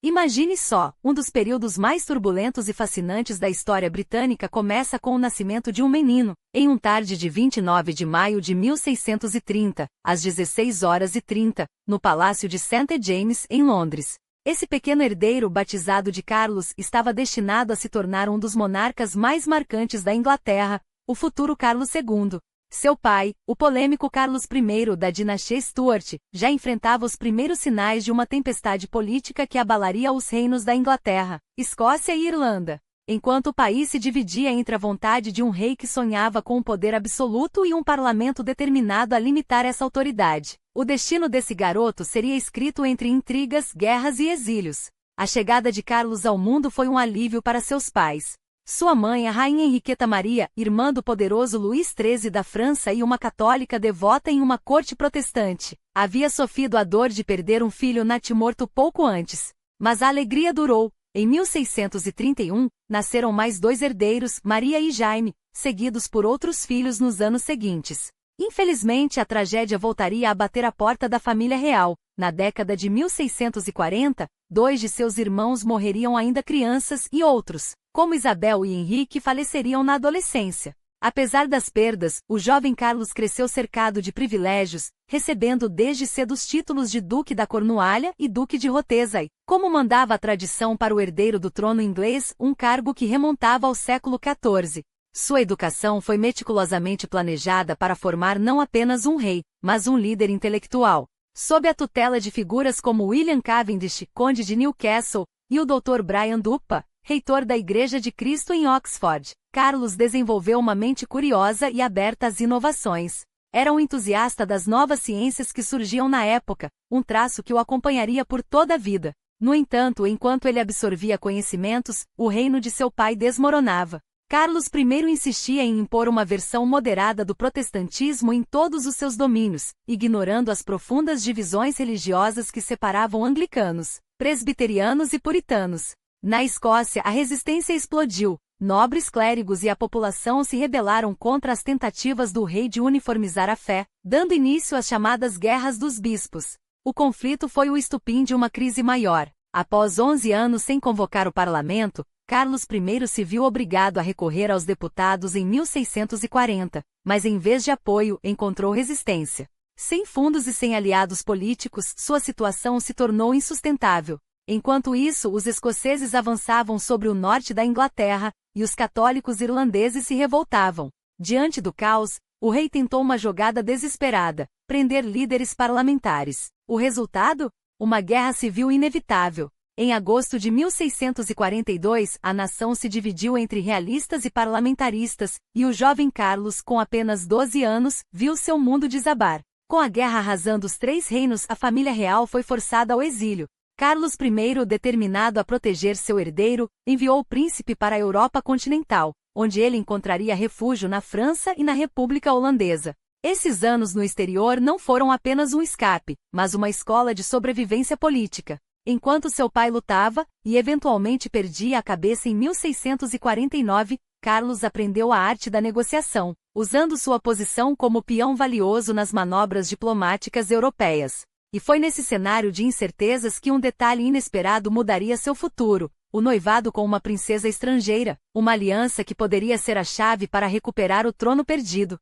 Imagine só, um dos períodos mais turbulentos e fascinantes da história britânica começa com o nascimento de um menino, em um tarde de 29 de maio de 1630, às 16h30, no Palácio de St. James, em Londres. Esse pequeno herdeiro batizado de Carlos estava destinado a se tornar um dos monarcas mais marcantes da Inglaterra, o futuro Carlos II. Seu pai, o polêmico Carlos I da dinastia Stuart, já enfrentava os primeiros sinais de uma tempestade política que abalaria os reinos da Inglaterra, Escócia e Irlanda. Enquanto o país se dividia entre a vontade de um rei que sonhava com um poder absoluto e um parlamento determinado a limitar essa autoridade, o destino desse garoto seria escrito entre intrigas, guerras e exílios. A chegada de Carlos ao mundo foi um alívio para seus pais. Sua mãe, a rainha Henriqueta Maria, irmã do poderoso Luís XIII da França e uma católica devota em uma corte protestante, havia sofrido a dor de perder um filho natimorto pouco antes. Mas a alegria durou. Em 1631, nasceram mais 2 herdeiros, Maria e Jaime, seguidos por outros filhos nos anos seguintes. Infelizmente, a tragédia voltaria a bater a porta da família real. Na década de 1640, 2 de seus irmãos morreriam ainda crianças e outros, como Isabel e Henrique, faleceriam na adolescência. Apesar das perdas, o jovem Carlos cresceu cercado de privilégios, recebendo desde cedo os títulos de Duque da Cornualha e Duque de Rothesay, como mandava a tradição para o herdeiro do trono inglês, um cargo que remontava ao século XIV. Sua educação foi meticulosamente planejada para formar não apenas um rei, mas um líder intelectual. Sob a tutela de figuras como William Cavendish, conde de Newcastle, e o Dr. Brian Duppa, reitor da Igreja de Cristo em Oxford, Carlos desenvolveu uma mente curiosa e aberta às inovações. Era um entusiasta das novas ciências que surgiam na época, um traço que o acompanharia por toda a vida. No entanto, enquanto ele absorvia conhecimentos, o reino de seu pai desmoronava. Carlos I insistia em impor uma versão moderada do protestantismo em todos os seus domínios, ignorando as profundas divisões religiosas que separavam anglicanos, presbiterianos e puritanos. Na Escócia, a resistência explodiu. Nobres clérigos e a população se rebelaram contra as tentativas do rei de uniformizar a fé, dando início às chamadas Guerras dos Bispos. O conflito foi o estupim de uma crise maior. Após 11 anos sem convocar o parlamento, Carlos I se viu obrigado a recorrer aos deputados em 1640, mas em vez de apoio, encontrou resistência. Sem fundos e sem aliados políticos, sua situação se tornou insustentável. Enquanto isso, os escoceses avançavam sobre o norte da Inglaterra, e os católicos irlandeses se revoltavam. Diante do caos, o rei tentou uma jogada desesperada: prender líderes parlamentares. O resultado? Uma guerra civil inevitável. Em agosto de 1642, a nação se dividiu entre realistas e parlamentaristas, e o jovem Carlos, com apenas 12 anos, viu seu mundo desabar. Com a guerra arrasando os 3 reinos, a família real foi forçada ao exílio. Carlos I, determinado a proteger seu herdeiro, enviou o príncipe para a Europa continental, onde ele encontraria refúgio na França e na República Holandesa. Esses anos no exterior não foram apenas um escape, mas uma escola de sobrevivência política. Enquanto seu pai lutava, e eventualmente perdia a cabeça em 1649, Carlos aprendeu a arte da negociação, usando sua posição como peão valioso nas manobras diplomáticas europeias. E foi nesse cenário de incertezas que um detalhe inesperado mudaria seu futuro: o noivado com uma princesa estrangeira, uma aliança que poderia ser a chave para recuperar o trono perdido.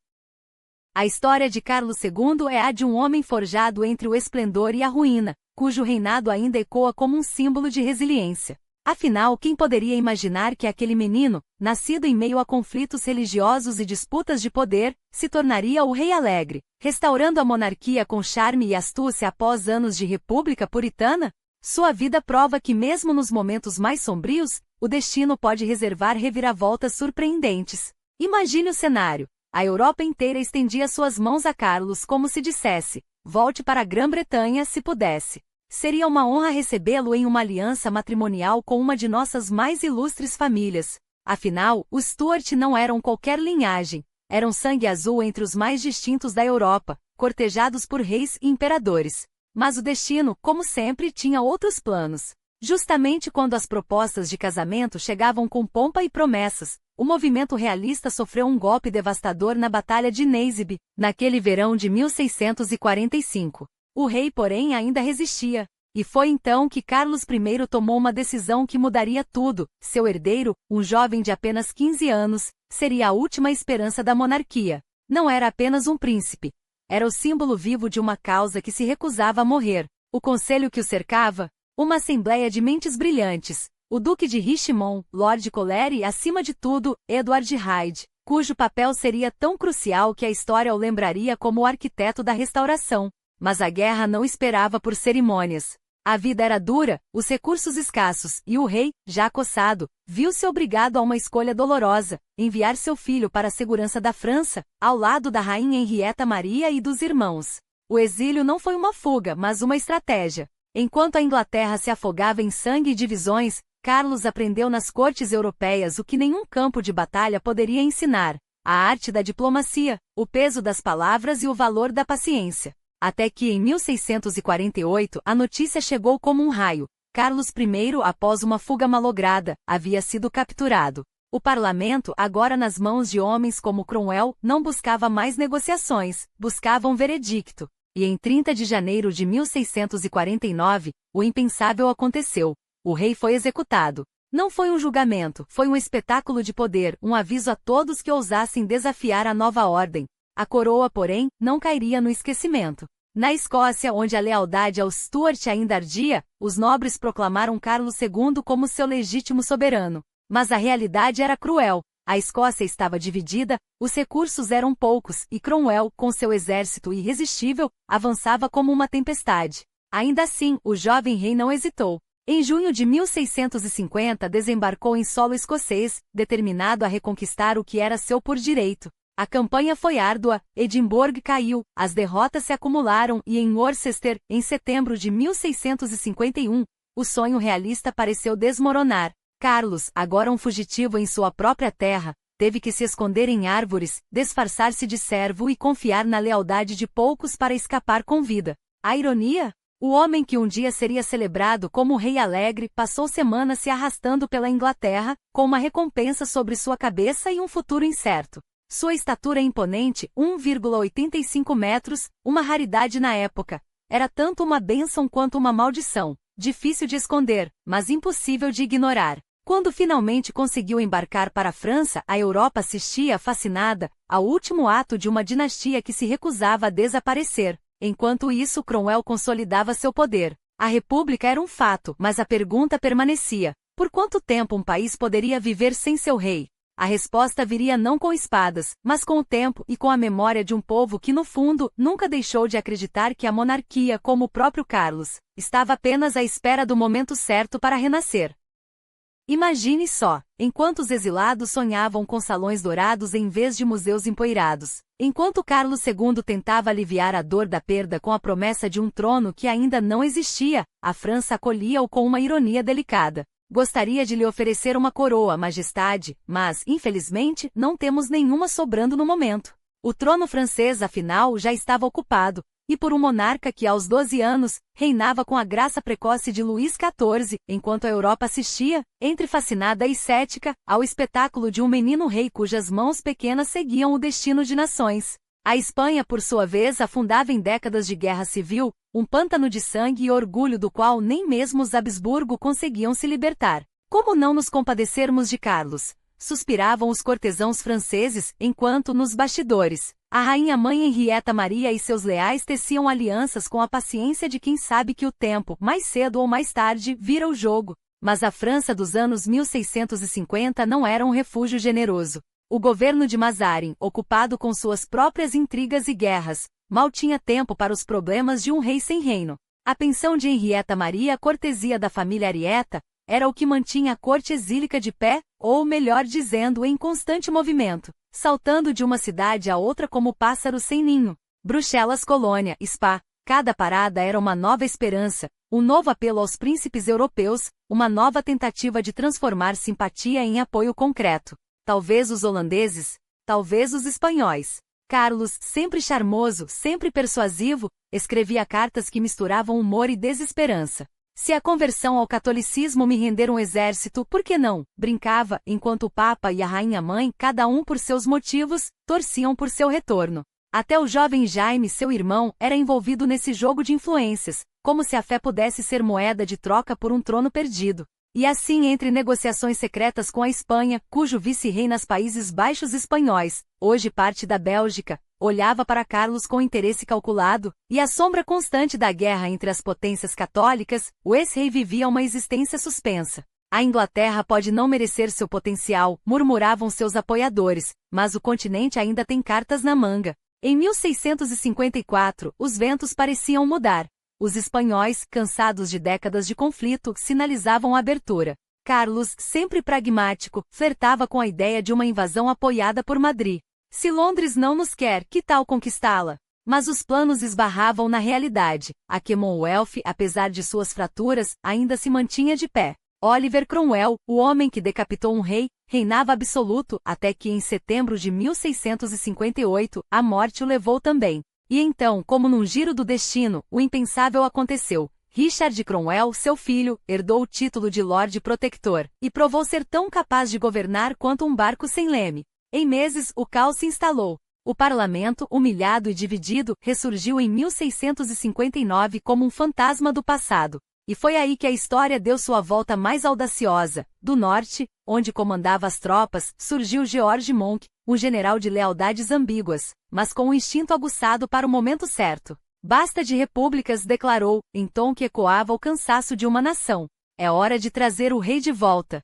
A história de Carlos II é a de um homem forjado entre o esplendor e a ruína, cujo reinado ainda ecoa como um símbolo de resiliência. Afinal, quem poderia imaginar que aquele menino, nascido em meio a conflitos religiosos e disputas de poder, se tornaria o Rei Alegre, restaurando a monarquia com charme e astúcia após anos de república puritana? Sua vida prova que mesmo nos momentos mais sombrios, o destino pode reservar reviravoltas surpreendentes. Imagine o cenário. A Europa inteira estendia suas mãos a Carlos como se dissesse: volte para a Grã-Bretanha se pudesse. Seria uma honra recebê-lo em uma aliança matrimonial com uma de nossas mais ilustres famílias. Afinal, os Stuart não eram qualquer linhagem, eram sangue azul entre os mais distintos da Europa, cortejados por reis e imperadores. Mas o destino, como sempre, tinha outros planos. Justamente quando as propostas de casamento chegavam com pompa e promessas, o movimento realista sofreu um golpe devastador na Batalha de Naseby, naquele verão de 1645. O rei, porém, ainda resistia. E foi então que Carlos I tomou uma decisão que mudaria tudo. Seu herdeiro, um jovem de apenas 15 anos, seria a última esperança da monarquia. Não era apenas um príncipe. Era o símbolo vivo de uma causa que se recusava a morrer. O conselho que o cercava? Uma assembleia de mentes brilhantes. O Duque de Richmond, Lord Colère e, acima de tudo, Edward Hyde, cujo papel seria tão crucial que a história o lembraria como o arquiteto da restauração. Mas a guerra não esperava por cerimônias. A vida era dura, os recursos escassos, e o rei, já acossado, viu-se obrigado a uma escolha dolorosa: enviar seu filho para a segurança da França, ao lado da rainha Henrietta Maria e dos irmãos. O exílio não foi uma fuga, mas uma estratégia. Enquanto a Inglaterra se afogava em sangue e divisões, Carlos aprendeu nas cortes europeias o que nenhum campo de batalha poderia ensinar: a arte da diplomacia, o peso das palavras e o valor da paciência. Até que, em 1648, a notícia chegou como um raio. Carlos I, após uma fuga malograda, havia sido capturado. O parlamento, agora nas mãos de homens como Cromwell, não buscava mais negociações, buscava um veredicto. E em 30 de janeiro de 1649, o impensável aconteceu. O rei foi executado. Não foi um julgamento, foi um espetáculo de poder, um aviso a todos que ousassem desafiar a nova ordem. A coroa, porém, não cairia no esquecimento. Na Escócia, onde a lealdade aos Stuart ainda ardia, os nobres proclamaram Carlos II como seu legítimo soberano. Mas a realidade era cruel. A Escócia estava dividida, os recursos eram poucos, e Cromwell, com seu exército irresistível, avançava como uma tempestade. Ainda assim, o jovem rei não hesitou. Em junho de 1650 desembarcou em solo escocês, determinado a reconquistar o que era seu por direito. A campanha foi árdua, Edimburgo caiu, as derrotas se acumularam e em Worcester, em setembro de 1651, o sonho realista pareceu desmoronar. Carlos, agora um fugitivo em sua própria terra, teve que se esconder em árvores, disfarçar-se de servo e confiar na lealdade de poucos para escapar com vida. A ironia? O homem que um dia seria celebrado como rei alegre passou semanas se arrastando pela Inglaterra, com uma recompensa sobre sua cabeça e um futuro incerto. Sua estatura imponente, 1,85 metros, uma raridade na época, era tanto uma bênção quanto uma maldição, difícil de esconder, mas impossível de ignorar. Quando finalmente conseguiu embarcar para a França, a Europa assistia, fascinada, ao último ato de uma dinastia que se recusava a desaparecer. Enquanto isso, Cromwell consolidava seu poder. A República era um fato, mas a pergunta permanecia: por quanto tempo um país poderia viver sem seu rei? A resposta viria não com espadas, mas com o tempo e com a memória de um povo que, no fundo, nunca deixou de acreditar que a monarquia, como o próprio Carlos, estava apenas à espera do momento certo para renascer. Imagine só, enquanto os exilados sonhavam com salões dourados em vez de museus empoeirados, enquanto Carlos II tentava aliviar a dor da perda com a promessa de um trono que ainda não existia, a França acolhia-o com uma ironia delicada. Gostaria de lhe oferecer uma coroa, majestade, mas, infelizmente, não temos nenhuma sobrando no momento. O trono francês, afinal, já estava ocupado, e por um monarca que, aos 12 anos, reinava com a graça precoce de Luís XIV, enquanto a Europa assistia, entre fascinada e cética, ao espetáculo de um menino rei cujas mãos pequenas seguiam o destino de nações. A Espanha, por sua vez, afundava em décadas de guerra civil, um pântano de sangue e orgulho do qual nem mesmo os Habsburgo conseguiam se libertar. Como não nos compadecermos de Carlos? Suspiravam os cortesãos franceses, enquanto, nos bastidores, a rainha-mãe Henrietta Maria e seus leais teciam alianças com a paciência de quem sabe que o tempo, mais cedo ou mais tarde, vira o jogo. Mas a França dos anos 1650 não era um refúgio generoso. O governo de Mazarin, ocupado com suas próprias intrigas e guerras, mal tinha tempo para os problemas de um rei sem reino. A pensão de Henrietta Maria, a cortesia da família Arietta, era o que mantinha a corte exílica de pé, ou melhor dizendo, em constante movimento, saltando de uma cidade a outra como pássaro sem ninho. Bruxelas, Colônia, Spa, cada parada era uma nova esperança, um novo apelo aos príncipes europeus, uma nova tentativa de transformar simpatia em apoio concreto. Talvez os holandeses, talvez os espanhóis. Carlos, sempre charmoso, sempre persuasivo, escrevia cartas que misturavam humor e desesperança. Se a conversão ao catolicismo me render um exército, por que não? Brincava, enquanto o Papa e a Rainha-Mãe, cada um por seus motivos, torciam por seu retorno. Até o jovem Jaime, seu irmão, era envolvido nesse jogo de influências. como se a fé pudesse ser moeda de troca por um trono perdido. E assim, entre negociações secretas com a Espanha, cujo vice-rei nas Países Baixos espanhóis, hoje parte da Bélgica, olhava para Carlos com interesse calculado, e a sombra constante da guerra entre as potências católicas, o ex-rei vivia uma existência suspensa. A Inglaterra pode não merecer seu potencial, murmuravam seus apoiadores, mas o continente ainda tem cartas na manga. Em 1654, os ventos pareciam mudar. Os espanhóis, cansados de décadas de conflito, sinalizavam a abertura. Carlos, sempre pragmático, flertava com a ideia de uma invasão apoiada por Madrid. Se Londres não nos quer, que tal conquistá-la? Mas os planos esbarravam na realidade. A Commonwealth, apesar de suas fraturas, ainda se mantinha de pé. Oliver Cromwell, o homem que decapitou um rei, reinava absoluto, até que em setembro de 1658, a morte o levou também. E então, como num giro do destino, o impensável aconteceu. Richard Cromwell, seu filho, herdou o título de Lorde Protector, e provou ser tão capaz de governar quanto um barco sem leme. Em meses, o caos se instalou. O parlamento, humilhado e dividido, ressurgiu em 1659 como um fantasma do passado. E foi aí que a história deu sua volta mais audaciosa. Do norte, onde comandava as tropas, surgiu George Monk, um general de lealdades ambíguas, mas com um instinto aguçado para o momento certo. Basta de repúblicas, declarou, em tom que ecoava o cansaço de uma nação. É hora de trazer o rei de volta.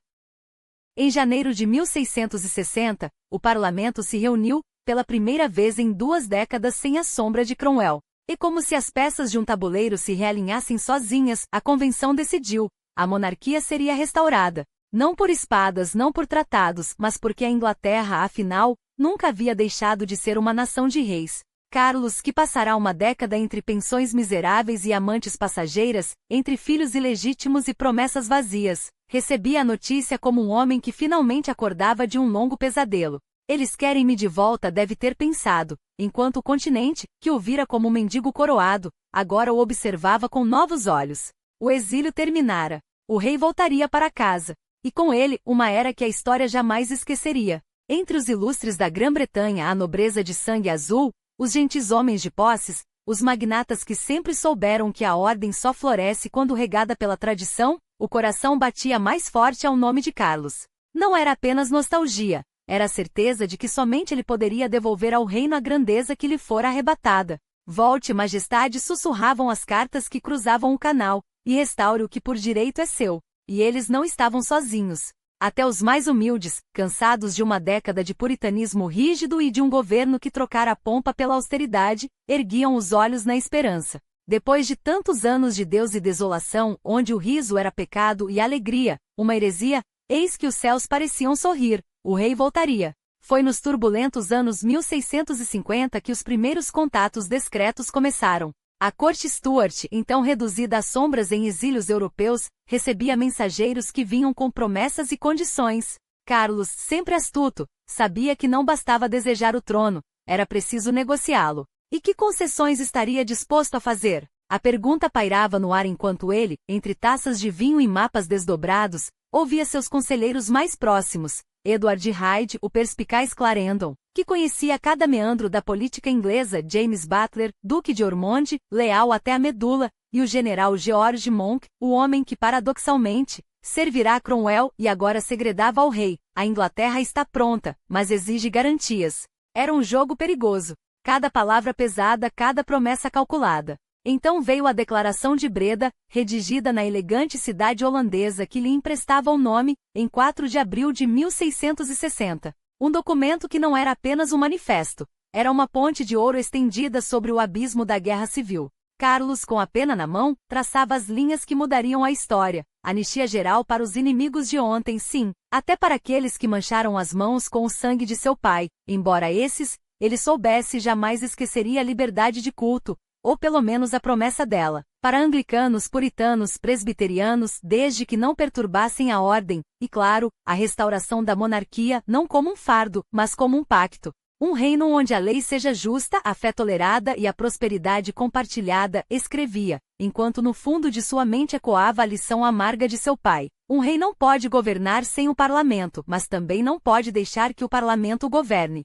Em janeiro de 1660, o parlamento se reuniu, pela primeira vez em 2 décadas sem a sombra de Cromwell. E como se as peças de um tabuleiro se realinhassem sozinhas, a convenção decidiu: a monarquia seria restaurada. Não por espadas, não por tratados, mas porque a Inglaterra, afinal, nunca havia deixado de ser uma nação de reis. Carlos, que passará uma década entre pensões miseráveis e amantes passageiras, entre filhos ilegítimos e promessas vazias, recebia a notícia como um homem que finalmente acordava de um longo pesadelo. Eles querem-me de volta, deve ter pensado, enquanto o continente, que o vira como um mendigo coroado, agora o observava com novos olhos. O exílio terminara. O rei voltaria para casa. E com ele, uma era que a história jamais esqueceria. Entre os ilustres da Grã-Bretanha, a nobreza de sangue azul, os gentis homens de posses, os magnatas que sempre souberam que a ordem só floresce quando regada pela tradição, o coração batia mais forte ao nome de Carlos. Não era apenas nostalgia. Era a certeza de que somente ele poderia devolver ao reino a grandeza que lhe fora arrebatada. Volte, majestade, sussurravam as cartas que cruzavam o canal, e restaure o que por direito é seu. E eles não estavam sozinhos. Até os mais humildes, cansados de uma década de puritanismo rígido e de um governo que trocara a pompa pela austeridade, erguiam os olhos na esperança. Depois de tantos anos de Deus e desolação, onde o riso era pecado e a alegria, uma heresia, eis que os céus pareciam sorrir. O rei voltaria. Foi nos turbulentos anos 1650 que os primeiros contatos discretos começaram. A corte Stuart, então reduzida a sombras em exílios europeus, recebia mensageiros que vinham com promessas e condições. Carlos, sempre astuto, sabia que não bastava desejar o trono, era preciso negociá-lo. E que concessões estaria disposto a fazer? A pergunta pairava no ar enquanto ele, entre taças de vinho e mapas desdobrados, ouvia seus conselheiros mais próximos. Edward Hyde, o perspicaz Clarendon, que conhecia cada meandro da política inglesa, James Butler, duque de Ormonde, leal até a medula, e o general George Monk, o homem que paradoxalmente servirá a Cromwell e agora segredava ao rei. A Inglaterra está pronta, mas exige garantias. Era um jogo perigoso. Cada palavra pesada, cada promessa calculada. Então veio a Declaração de Breda, redigida na elegante cidade holandesa que lhe emprestava o nome, em 4 de abril de 1660. Um documento que não era apenas um manifesto. Era uma ponte de ouro estendida sobre o abismo da Guerra Civil. Carlos, com a pena na mão, traçava as linhas que mudariam a história. Anistia geral para os inimigos de ontem, sim, até para aqueles que mancharam as mãos com o sangue de seu pai. Embora esses, ele soubesse, jamais esqueceria a liberdade de culto, ou pelo menos a promessa dela, para anglicanos, puritanos, presbiterianos, desde que não perturbassem a ordem, e claro, a restauração da monarquia, não como um fardo, mas como um pacto. Um reino onde a lei seja justa, a fé tolerada e a prosperidade compartilhada, escrevia, enquanto no fundo de sua mente ecoava a lição amarga de seu pai. Um rei não pode governar sem o parlamento, mas também não pode deixar que o parlamento o governe.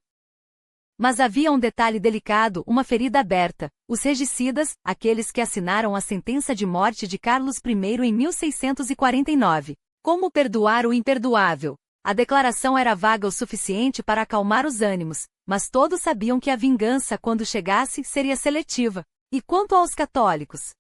Mas havia um detalhe delicado, uma ferida aberta. Os regicidas, aqueles que assinaram a sentença de morte de Carlos I em 1649. Como perdoar o imperdoável? A declaração era vaga o suficiente para acalmar os ânimos, mas todos sabiam que a vingança, quando chegasse, seria seletiva. E quanto aos católicos?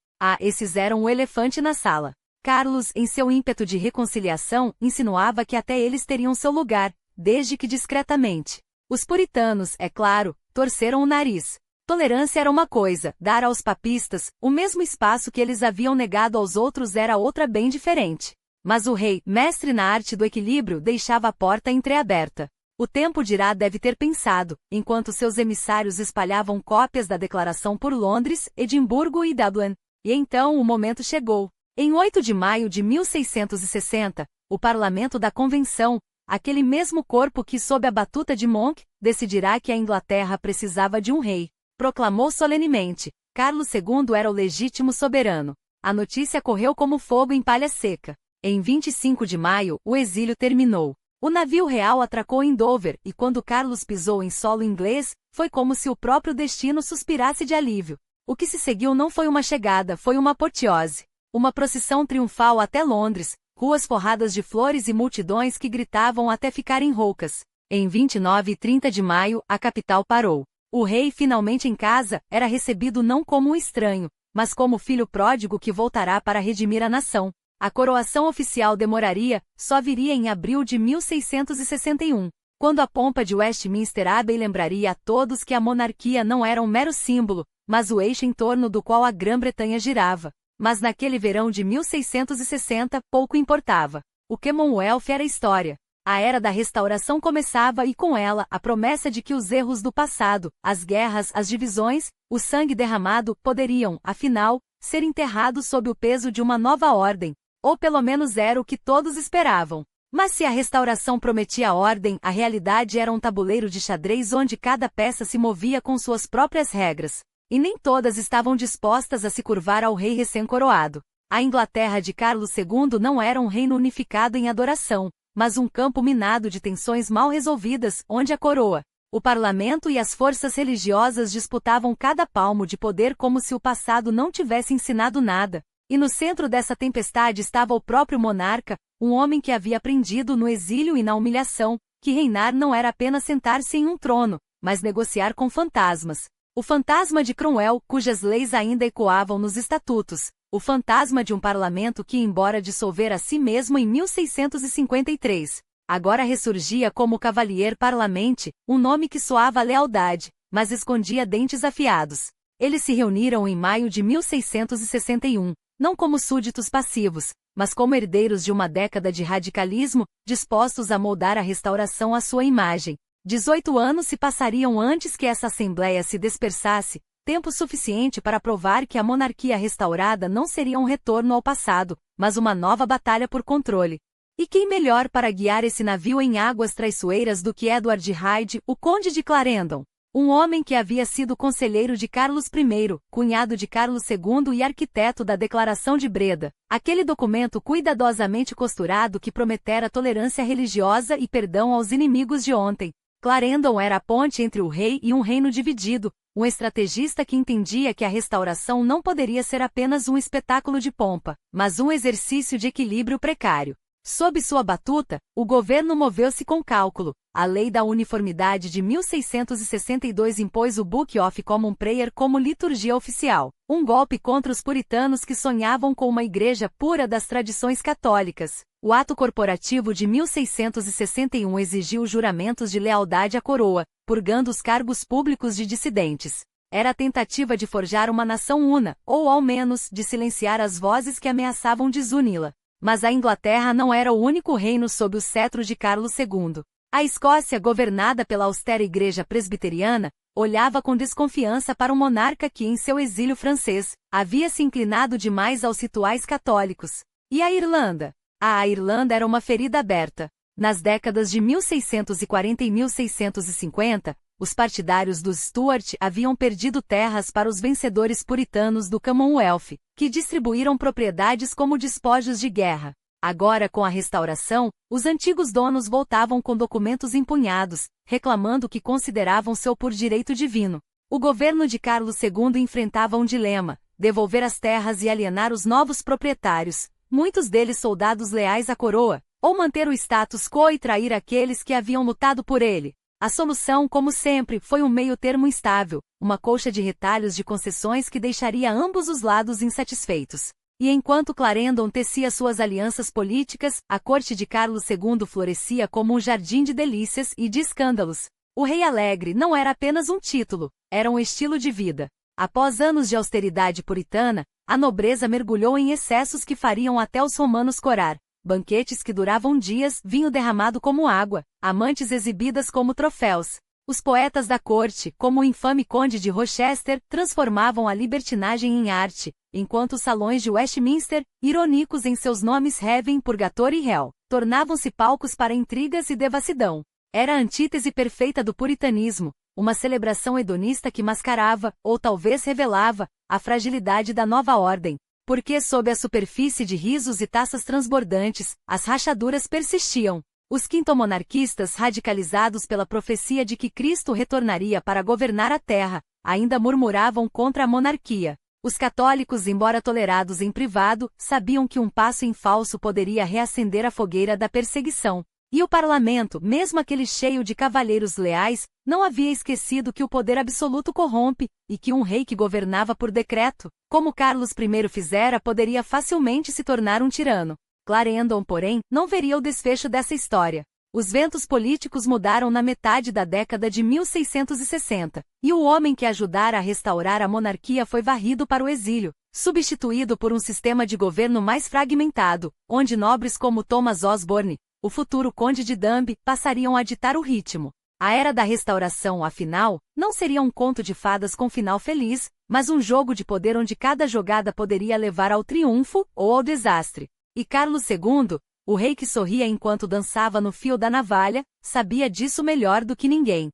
Esses eram o elefante na sala. Carlos, em seu ímpeto de reconciliação, insinuava que até eles teriam seu lugar, desde que discretamente. Os puritanos, é claro, torceram o nariz. Tolerância era uma coisa, dar aos papistas o mesmo espaço que eles haviam negado aos outros era outra bem diferente. Mas o rei, mestre na arte do equilíbrio, deixava a porta entreaberta. O tempo dirá deve ter pensado, enquanto seus emissários espalhavam cópias da declaração por Londres, Edimburgo e Dublin. E então o momento chegou. Em 8 de maio de 1660, o Parlamento da Convenção, aquele mesmo corpo que, sob a batuta de Monk, decidirá que a Inglaterra precisava de um rei, proclamou solenemente: Carlos II era o legítimo soberano. A notícia correu como fogo em palha seca. Em 25 de maio, o exílio terminou. O navio real atracou em Dover, e quando Carlos pisou em solo inglês, foi como se o próprio destino suspirasse de alívio. O que se seguiu não foi uma chegada, foi uma apoteose. Uma procissão triunfal até Londres, ruas forradas de flores e multidões que gritavam até ficarem roucas. Em 29 e 30 de maio, a capital parou. O rei, finalmente em casa, era recebido não como um estranho, mas como filho pródigo que voltará para redimir a nação. A coroação oficial demoraria, só viria em abril de 1661, quando a pompa de Westminster Abbey lembraria a todos que a monarquia não era um mero símbolo, mas o eixo em torno do qual a Grã-Bretanha girava. Mas naquele verão de 1660, pouco importava. O Commonwealth era história. A era da restauração começava e com ela a promessa de que os erros do passado, as guerras, as divisões, o sangue derramado poderiam, afinal, ser enterrados sob o peso de uma nova ordem. Ou pelo menos era o que todos esperavam. Mas se a restauração prometia ordem, a realidade era um tabuleiro de xadrez onde cada peça se movia com suas próprias regras. E nem todas estavam dispostas a se curvar ao rei recém-coroado. A Inglaterra de Carlos II não era um reino unificado em adoração, mas um campo minado de tensões mal resolvidas, onde a coroa, o parlamento e as forças religiosas disputavam cada palmo de poder como se o passado não tivesse ensinado nada. E no centro dessa tempestade estava o próprio monarca, um homem que havia aprendido no exílio e na humilhação, que reinar não era apenas sentar-se em um trono, mas negociar com fantasmas. O fantasma de Cromwell, cujas leis ainda ecoavam nos estatutos. O fantasma de um parlamento que, embora dissolver a si mesmo em 1653, agora ressurgia como Cavalier Parlamente, um nome que soava a lealdade, mas escondia dentes afiados. Eles se reuniram em maio de 1661, não como súditos passivos, mas como herdeiros de uma década de radicalismo, dispostos a moldar a restauração à sua imagem. 18 anos se passariam antes que essa assembleia se dispersasse, tempo suficiente para provar que a monarquia restaurada não seria um retorno ao passado, mas uma nova batalha por controle. E quem melhor para guiar esse navio em águas traiçoeiras do que Edward Hyde, o conde de Clarendon? Um homem que havia sido conselheiro de Carlos I, cunhado de Carlos II e arquiteto da Declaração de Breda, aquele documento cuidadosamente costurado que prometera tolerância religiosa e perdão aos inimigos de ontem. Clarendon era a ponte entre o rei e um reino dividido, um estrategista que entendia que a restauração não poderia ser apenas um espetáculo de pompa, mas um exercício de equilíbrio precário. Sob sua batuta, o governo moveu-se com cálculo. A Lei da Uniformidade de 1662 impôs o Book of Common Prayer como liturgia oficial, um golpe contra os puritanos que sonhavam com uma igreja pura das tradições católicas. O ato corporativo de 1661 exigiu juramentos de lealdade à coroa, purgando os cargos públicos de dissidentes. Era a tentativa de forjar uma nação una, ou ao menos, de silenciar as vozes que ameaçavam desuni-la. Mas a Inglaterra não era o único reino sob o cetro de Carlos II. A Escócia, governada pela austera Igreja Presbiteriana, olhava com desconfiança para um monarca que, em seu exílio francês, havia se inclinado demais aos rituais católicos. E a Irlanda? A Irlanda era uma ferida aberta. Nas décadas de 1640 e 1650, os partidários dos Stuart haviam perdido terras para os vencedores puritanos do Commonwealth, que distribuíram propriedades como despojos de guerra. Agora, com a restauração, os antigos donos voltavam com documentos empunhados, reclamando o que consideravam seu por direito divino. O governo de Carlos II enfrentava um dilema: devolver as terras e alienar os novos proprietários, muitos deles soldados leais à coroa, ou manter o status quo e trair aqueles que haviam lutado por ele. A solução, como sempre, foi um meio-termo instável, uma colcha de retalhos de concessões que deixaria ambos os lados insatisfeitos. E enquanto Clarendon tecia suas alianças políticas, a corte de Carlos II florescia como um jardim de delícias e de escândalos. O rei alegre não era apenas um título, era um estilo de vida. Após anos de austeridade puritana, a nobreza mergulhou em excessos que fariam até os romanos corar. Banquetes que duravam dias, vinho derramado como água, amantes exibidas como troféus. Os poetas da corte, como o infame conde de Rochester, transformavam a libertinagem em arte, enquanto os salões de Westminster, irônicos em seus nomes Heaven, Purgatório e Hell, tornavam-se palcos para intrigas e devassidão. Era a antítese perfeita do puritanismo, uma celebração hedonista que mascarava, ou talvez revelava, a fragilidade da nova ordem. Porque sob a superfície de risos e taças transbordantes, as rachaduras persistiam. Os quintomonarquistas, radicalizados pela profecia de que Cristo retornaria para governar a terra, ainda murmuravam contra a monarquia. Os católicos, embora tolerados em privado, sabiam que um passo em falso poderia reacender a fogueira da perseguição. E o parlamento, mesmo aquele cheio de cavalheiros leais, não havia esquecido que o poder absoluto corrompe, e que um rei que governava por decreto, como Carlos I fizera, poderia facilmente se tornar um tirano. Clarendon, porém, não veria o desfecho dessa história. Os ventos políticos mudaram na metade da década de 1660, e o homem que ajudara a restaurar a monarquia foi varrido para o exílio, substituído por um sistema de governo mais fragmentado, onde nobres como Thomas Osborne, o futuro conde de Danby, passariam a ditar o ritmo. A era da restauração, afinal, não seria um conto de fadas com final feliz, mas um jogo de poder onde cada jogada poderia levar ao triunfo ou ao desastre. E Carlos II, o rei que sorria enquanto dançava no fio da navalha, sabia disso melhor do que ninguém.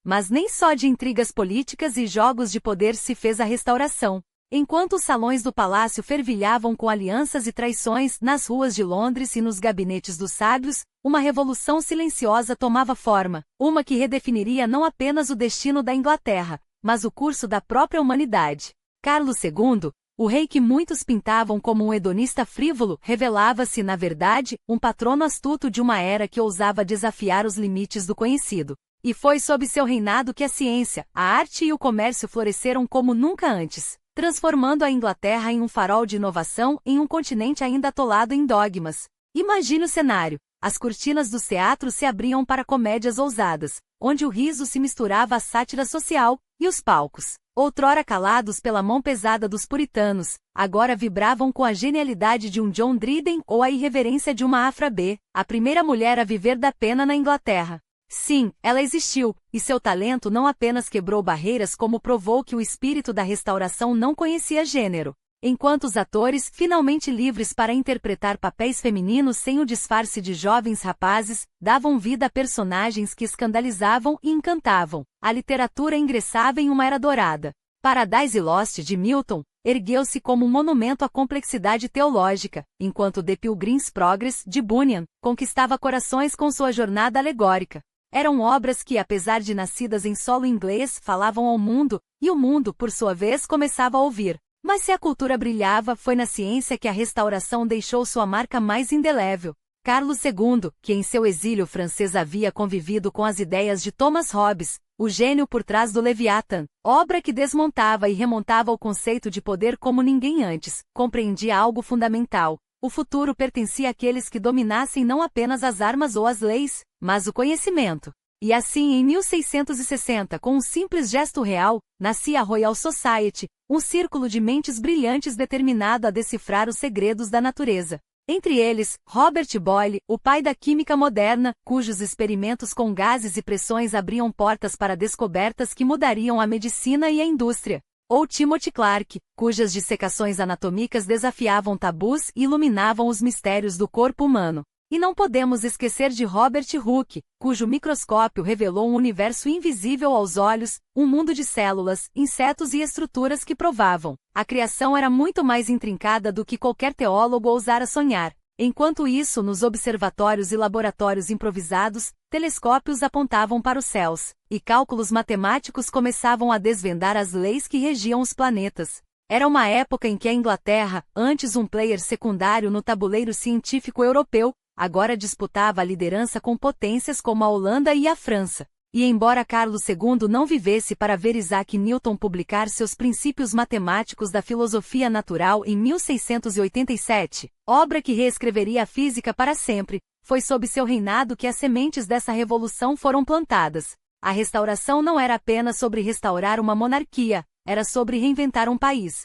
Mas nem só de intrigas políticas e jogos de poder se fez a restauração. Enquanto os salões do palácio fervilhavam com alianças e traições, nas ruas de Londres e nos gabinetes dos sábios, uma revolução silenciosa tomava forma, uma que redefiniria não apenas o destino da Inglaterra, mas o curso da própria humanidade. Carlos II, o rei que muitos pintavam como um hedonista frívolo, revelava-se, na verdade, um patrono astuto de uma era que ousava desafiar os limites do conhecido. E foi sob seu reinado que a ciência, a arte e o comércio floresceram como nunca antes, transformando a Inglaterra em um farol de inovação em um continente ainda atolado em dogmas. Imagine o cenário. As cortinas dos teatros se abriam para comédias ousadas, onde o riso se misturava à sátira social, e os palcos, outrora calados pela mão pesada dos puritanos, agora vibravam com a genialidade de um John Dryden ou a irreverência de uma Afra B, a primeira mulher a viver da pena na Inglaterra. Sim, ela existiu, e seu talento não apenas quebrou barreiras como provou que o espírito da restauração não conhecia gênero. Enquanto os atores, finalmente livres para interpretar papéis femininos sem o disfarce de jovens rapazes, davam vida a personagens que escandalizavam e encantavam, a literatura ingressava em uma era dourada. Paradise Lost de Milton ergueu-se como um monumento à complexidade teológica, enquanto The Pilgrim's Progress de Bunyan conquistava corações com sua jornada alegórica. Eram obras que, apesar de nascidas em solo inglês, falavam ao mundo, e o mundo, por sua vez, começava a ouvir. Mas se a cultura brilhava, foi na ciência que a restauração deixou sua marca mais indelével. Carlos II, que em seu exílio francês havia convivido com as ideias de Thomas Hobbes, o gênio por trás do Leviathan, obra que desmontava e remontava o conceito de poder como ninguém antes, compreendia algo fundamental. O futuro pertencia àqueles que dominassem não apenas as armas ou as leis, mas o conhecimento. E assim, em 1660, com um simples gesto real, nascia a Royal Society, um círculo de mentes brilhantes determinado a decifrar os segredos da natureza. Entre eles, Robert Boyle, o pai da química moderna, cujos experimentos com gases e pressões abriam portas para descobertas que mudariam a medicina e a indústria. Ou Timothy Clark, cujas dissecações anatômicas desafiavam tabus e iluminavam os mistérios do corpo humano. E não podemos esquecer de Robert Hooke, cujo microscópio revelou um universo invisível aos olhos, um mundo de células, insetos e estruturas que provavam. A criação era muito mais intrincada do que qualquer teólogo ousara sonhar. Enquanto isso, nos observatórios e laboratórios improvisados, telescópios apontavam para os céus, e cálculos matemáticos começavam a desvendar as leis que regiam os planetas. Era uma época em que a Inglaterra, antes um player secundário no tabuleiro científico europeu, agora disputava a liderança com potências como a Holanda e a França. E embora Carlos II não vivesse para ver Isaac Newton publicar seus Princípios Matemáticos da Filosofia Natural em 1687, obra que reescreveria a física para sempre, foi sob seu reinado que as sementes dessa revolução foram plantadas. A restauração não era apenas sobre restaurar uma monarquia, era sobre reinventar um país.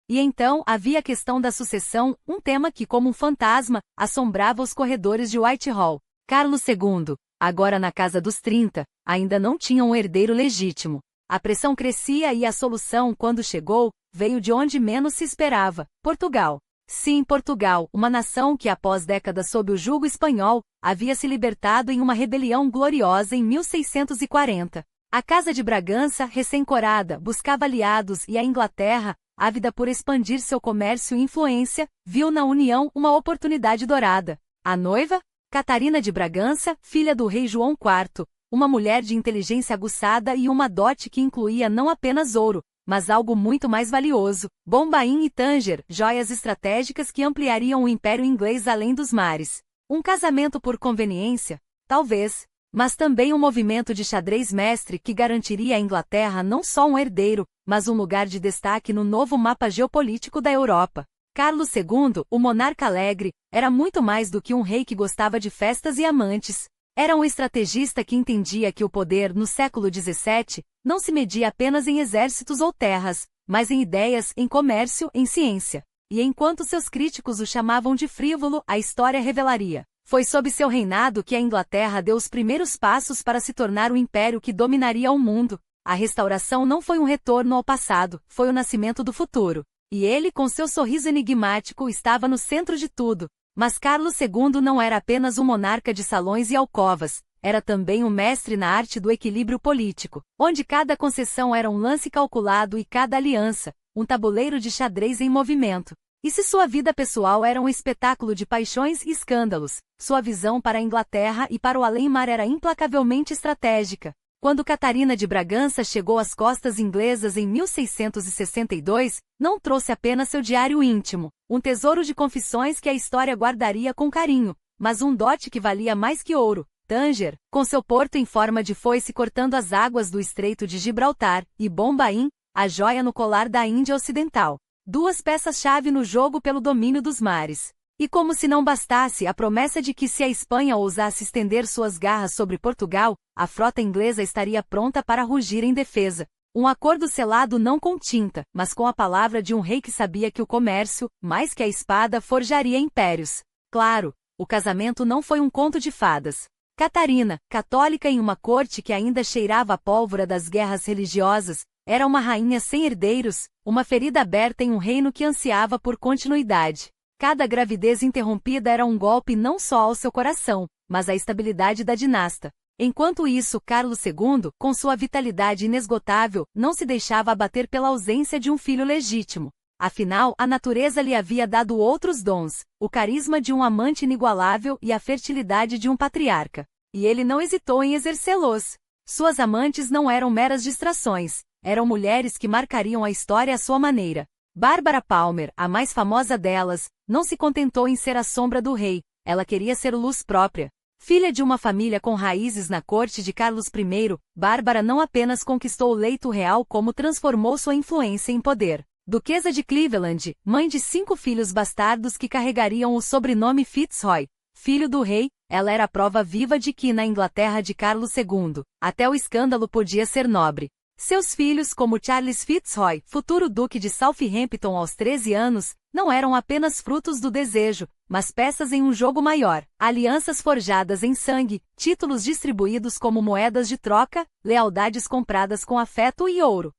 E então havia a questão da sucessão, um tema que, como um fantasma, assombrava os corredores de Whitehall. Carlos II, agora na casa dos 30, ainda não tinha um herdeiro legítimo. A pressão crescia e a solução, quando chegou, veio de onde menos se esperava: Portugal. Sim, Portugal, uma nação que após décadas sob o jugo espanhol, havia se libertado em uma rebelião gloriosa em 1640. A Casa de Bragança, recém-corada, buscava aliados e a Inglaterra, ávida por expandir seu comércio e influência, viu na união uma oportunidade dourada. A noiva? Catarina de Bragança, filha do rei João IV, uma mulher de inteligência aguçada e uma dote que incluía não apenas ouro, mas algo muito mais valioso: Bombaim e Tanger, joias estratégicas que ampliariam o Império Inglês além dos mares. Um casamento por conveniência? Talvez. Mas também um movimento de xadrez mestre que garantiria à Inglaterra não só um herdeiro, mas um lugar de destaque no novo mapa geopolítico da Europa. Carlos II, o monarca alegre, era muito mais do que um rei que gostava de festas e amantes. Era um estrategista que entendia que o poder, no século XVII, não se media apenas em exércitos ou terras, mas em ideias, em comércio, em ciência. E enquanto seus críticos o chamavam de frívolo, a história revelaria: foi sob seu reinado que a Inglaterra deu os primeiros passos para se tornar o império que dominaria o mundo. A restauração não foi um retorno ao passado, foi o nascimento do futuro. E ele, com seu sorriso enigmático, estava no centro de tudo. Mas Carlos II não era apenas um monarca de salões e alcovas, era também um mestre na arte do equilíbrio político, onde cada concessão era um lance calculado e cada aliança, um tabuleiro de xadrez em movimento. E se sua vida pessoal era um espetáculo de paixões e escândalos, sua visão para a Inglaterra e para o além-mar era implacavelmente estratégica. Quando Catarina de Bragança chegou às costas inglesas em 1662, não trouxe apenas seu diário íntimo, um tesouro de confissões que a história guardaria com carinho, mas um dote que valia mais que ouro: Tanger, com seu porto em forma de foice cortando as águas do Estreito de Gibraltar, e Bombaim, a joia no colar da Índia Ocidental. Duas peças-chave no jogo pelo domínio dos mares. E como se não bastasse a promessa de que se a Espanha ousasse estender suas garras sobre Portugal, a frota inglesa estaria pronta para rugir em defesa. Um acordo selado não com tinta, mas com a palavra de um rei que sabia que o comércio, mais que a espada, forjaria impérios. Claro, o casamento não foi um conto de fadas. Catarina, católica em uma corte que ainda cheirava a pólvora das guerras religiosas, era uma rainha sem herdeiros, uma ferida aberta em um reino que ansiava por continuidade. Cada gravidez interrompida era um golpe não só ao seu coração, mas à estabilidade da dinasta. Enquanto isso, Carlos II, com sua vitalidade inesgotável, não se deixava abater pela ausência de um filho legítimo. Afinal, a natureza lhe havia dado outros dons: o carisma de um amante inigualável e a fertilidade de um patriarca. E ele não hesitou em exercê-los. Suas amantes não eram meras distrações, eram mulheres que marcariam a história à sua maneira. Bárbara Palmer, a mais famosa delas, não se contentou em ser a sombra do rei, ela queria ser luz própria. Filha de uma família com raízes na corte de Carlos I, Bárbara não apenas conquistou o leito real como transformou sua influência em poder. Duquesa de Cleveland, mãe de 5 filhos bastardos que carregariam o sobrenome Fitzroy, filho do rei, ela era a prova viva de que na Inglaterra de Carlos II, até o escândalo podia ser nobre. Seus filhos, como Charles Fitzroy, futuro duque de Southampton aos 13 anos, não eram apenas frutos do desejo, mas peças em um jogo maior, alianças forjadas em sangue, títulos distribuídos como moedas de troca, lealdades compradas com afeto e ouro.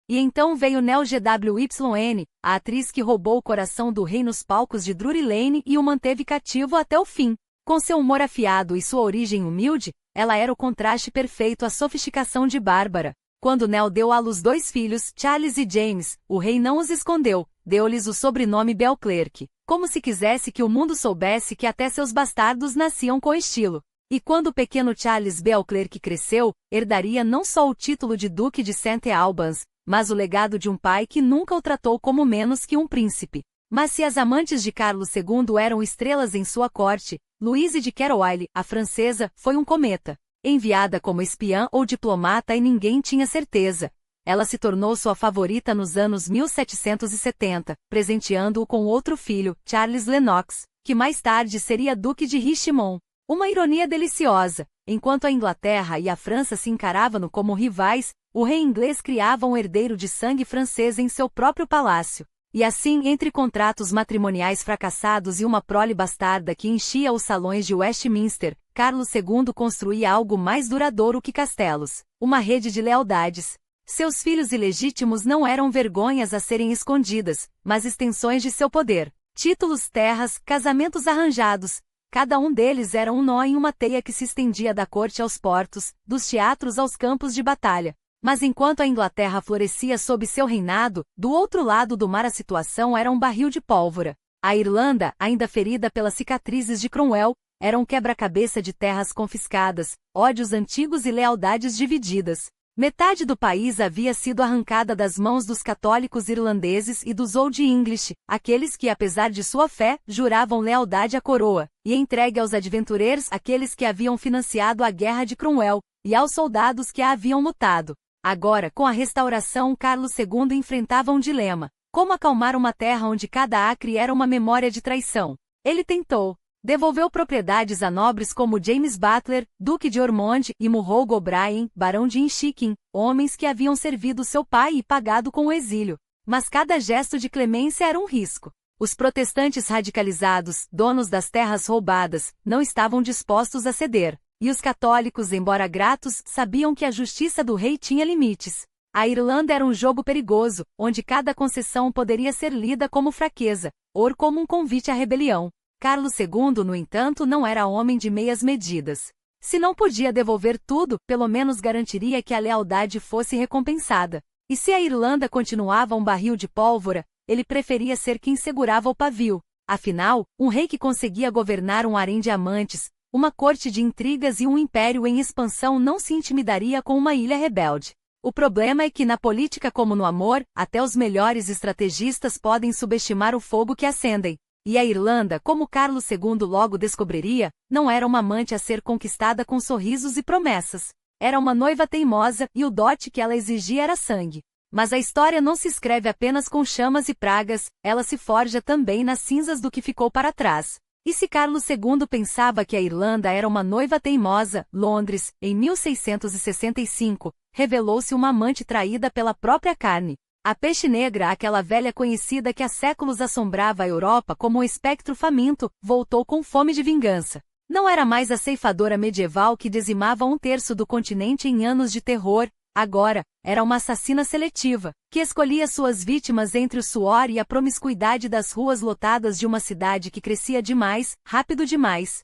E então veio Nell GWYN, a atriz que roubou o coração do rei nos palcos de Drury Lane e o manteve cativo até o fim. Com seu humor afiado e sua origem humilde, ela era o contraste perfeito à sofisticação de Bárbara. Quando Nell deu à luz 2 filhos, Charles e James, o rei não os escondeu, deu-lhes o sobrenome Beauclerk. como se quisesse que o mundo soubesse que até seus bastardos nasciam com estilo. E quando o pequeno Charles Beauclerk cresceu, herdaria não só o título de Duque de St. Albans, mas o legado de um pai que nunca o tratou como menos que um príncipe. Mas se as amantes de Carlos II eram estrelas em sua corte, Louise de Carolyle, a francesa, foi um cometa. Enviada como espiã ou diplomata e ninguém tinha certeza. Ela se tornou sua favorita nos anos 1770, presenteando-o com outro filho, Charles Lennox, que mais tarde seria Duque de Richmond. Uma ironia deliciosa. Enquanto a Inglaterra e a França se encaravam como rivais, o rei inglês criava um herdeiro de sangue francês em seu próprio palácio. E assim, entre contratos matrimoniais fracassados e uma prole bastarda que enchia os salões de Westminster, Carlos II construía algo mais duradouro que castelos, uma rede de lealdades. Seus filhos ilegítimos não eram vergonhas a serem escondidas, mas extensões de seu poder. Títulos, terras, casamentos arranjados. Cada um deles era um nó em uma teia que se estendia da corte aos portos, dos teatros aos campos de batalha. Mas enquanto a Inglaterra florescia sob seu reinado, do outro lado do mar a situação era um barril de pólvora. A Irlanda, ainda ferida pelas cicatrizes de Cromwell, era um quebra-cabeça de terras confiscadas, ódios antigos e lealdades divididas. Metade do país havia sido arrancada das mãos dos católicos irlandeses e dos Old English, aqueles que, apesar de sua fé, juravam lealdade à coroa, e entregue aos aventureiros aqueles que haviam financiado a guerra de Cromwell, e aos soldados que a haviam lutado. Agora, com a restauração, Carlos II enfrentava um dilema: como acalmar uma terra onde cada acre era uma memória de traição? Ele tentou. Devolveu propriedades a nobres como James Butler, Duque de Ormond, e Mulhougue O'Brien, Barão de Inchiquin, homens que haviam servido seu pai e pagado com o exílio. Mas cada gesto de clemência era um risco. Os protestantes radicalizados, donos das terras roubadas, não estavam dispostos a ceder. E os católicos, embora gratos, sabiam que a justiça do rei tinha limites. A Irlanda era um jogo perigoso, onde cada concessão poderia ser lida como fraqueza, ou como um convite à rebelião. Carlos II, no entanto, não era homem de meias medidas. Se não podia devolver tudo, pelo menos garantiria que a lealdade fosse recompensada. E se a Irlanda continuava um barril de pólvora, ele preferia ser quem segurava o pavio. Afinal, um rei que conseguia governar um harém de amantes, uma corte de intrigas e um império em expansão não se intimidaria com uma ilha rebelde. O problema é que na política como no amor, até os melhores estrategistas podem subestimar o fogo que acendem. E a Irlanda, como Carlos II logo descobriria, não era uma amante a ser conquistada com sorrisos e promessas. Era uma noiva teimosa e o dote que ela exigia era sangue. Mas a história não se escreve apenas com chamas e pragas, ela se forja também nas cinzas do que ficou para trás. E se Carlos II pensava que a Irlanda era uma noiva teimosa, Londres, em 1665, revelou-se uma amante traída pela própria carne. A peixe negra, aquela velha conhecida que há séculos assombrava a Europa como um espectro faminto, voltou com fome de vingança. Não era mais a ceifadora medieval que dizimava um terço do continente em anos de terror, agora, era uma assassina seletiva, que escolhia suas vítimas entre o suor e a promiscuidade das ruas lotadas de uma cidade que crescia demais, rápido demais.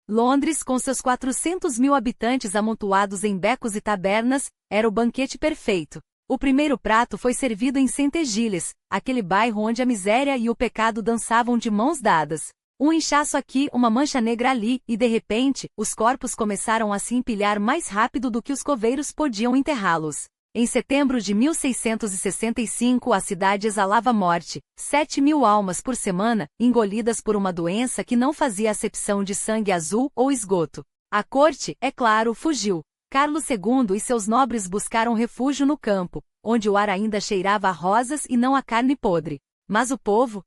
Londres, com seus 400.000 habitantes amontoados em becos e tabernas, era o banquete perfeito. O primeiro prato foi servido em St. Giles, aquele bairro onde a miséria e o pecado dançavam de mãos dadas. Um inchaço aqui, uma mancha negra ali, e de repente, os corpos começaram a se empilhar mais rápido do que os coveiros podiam enterrá-los. Em setembro de 1665 a cidade exalava morte, 7.000 almas por semana, engolidas por uma doença que não fazia acepção de sangue azul ou esgoto. A corte, é claro, fugiu. Carlos II e seus nobres buscaram refúgio no campo, onde o ar ainda cheirava a rosas e não a carne podre. Mas o povo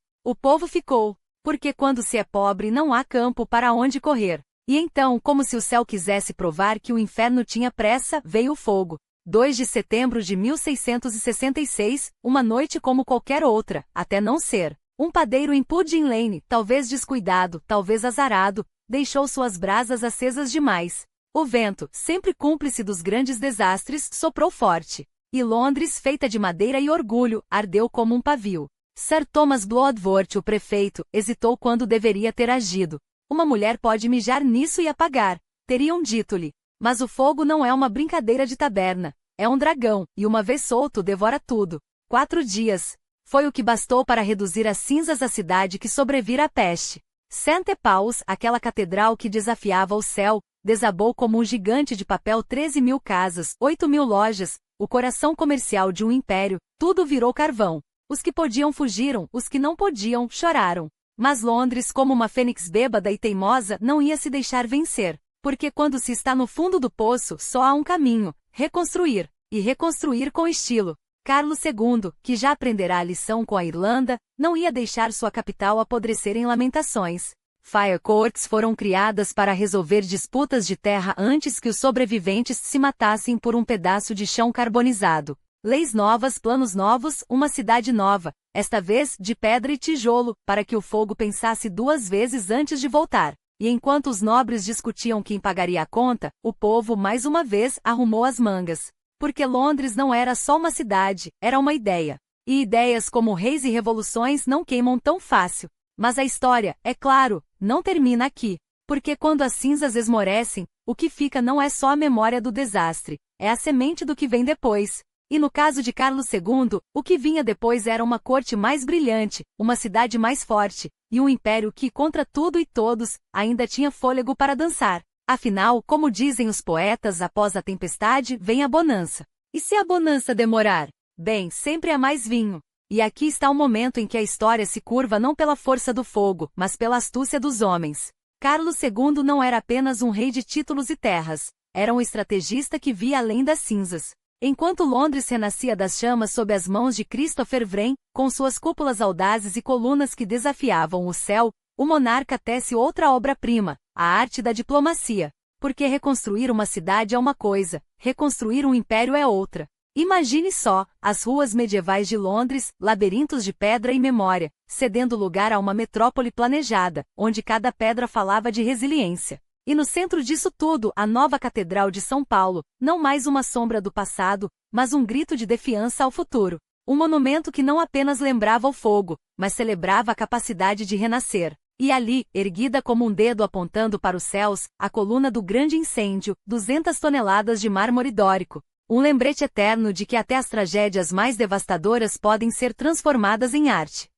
ficou, porque quando se é pobre não há campo para onde correr. E então, como se o céu quisesse provar que o inferno tinha pressa, veio o fogo. 2 de setembro de 1666, uma noite como qualquer outra, até não ser. Um padeiro em Pudding Lane, talvez descuidado, talvez azarado, deixou suas brasas acesas demais. O vento, sempre cúmplice dos grandes desastres, soprou forte. E Londres, feita de madeira e orgulho, ardeu como um pavio. Sir Thomas Bloodworth, o prefeito, hesitou quando deveria ter agido. Uma mulher pode mijar nisso e apagar, teriam dito-lhe. Mas o fogo não é uma brincadeira de taberna. É um dragão, e uma vez solto devora tudo. 4 dias. Foi o que bastou para reduzir a cinzas a cidade que sobrevira à peste. Saint-Paul's, aquela catedral que desafiava o céu, desabou como um gigante de papel. 13.000 casas, 8.000 lojas, o coração comercial de um império, tudo virou carvão. Os que podiam fugiram, os que não podiam, choraram. Mas Londres, como uma fênix bêbada e teimosa, não ia se deixar vencer. Porque quando se está no fundo do poço, só há um caminho: reconstruir. E reconstruir com estilo. Carlos II, que já aprenderá a lição com a Irlanda, não ia deixar sua capital apodrecer em lamentações. Fire Courts foram criadas para resolver disputas de terra antes que os sobreviventes se matassem por um pedaço de chão carbonizado. Leis novas, planos novos, uma cidade nova, esta vez de pedra e tijolo, para que o fogo pensasse 2 vezes antes de voltar. E enquanto os nobres discutiam quem pagaria a conta, o povo mais uma vez arrumou as mangas. Porque Londres não era só uma cidade, era uma ideia. E ideias como reis e revoluções não queimam tão fácil. Mas a história, é claro, não termina aqui. Porque quando as cinzas esmorecem, o que fica não é só a memória do desastre, é a semente do que vem depois. E no caso de Carlos II, o que vinha depois era uma corte mais brilhante, uma cidade mais forte, e um império que, contra tudo e todos, ainda tinha fôlego para dançar. Afinal, como dizem os poetas, após a tempestade vem a bonança. E se a bonança demorar? Bem, sempre há mais vinho. E aqui está o momento em que a história se curva não pela força do fogo, mas pela astúcia dos homens. Carlos II não era apenas um rei de títulos e terras. Era um estrategista que via além das cinzas. Enquanto Londres renascia das chamas sob as mãos de Christopher Wren, com suas cúpulas audazes e colunas que desafiavam o céu, o monarca tece outra obra-prima, a arte da diplomacia. Porque reconstruir uma cidade é uma coisa, reconstruir um império é outra. Imagine só, as ruas medievais de Londres, labirintos de pedra e memória, cedendo lugar a uma metrópole planejada, onde cada pedra falava de resiliência. E no centro disso tudo, a nova Catedral de São Paulo, não mais uma sombra do passado, mas um grito de defiança ao futuro. Um monumento que não apenas lembrava o fogo, mas celebrava a capacidade de renascer. E ali, erguida como um dedo apontando para os céus, a coluna do grande incêndio, 200 toneladas de mármore dórico. Um lembrete eterno de que até as tragédias mais devastadoras podem ser transformadas em arte.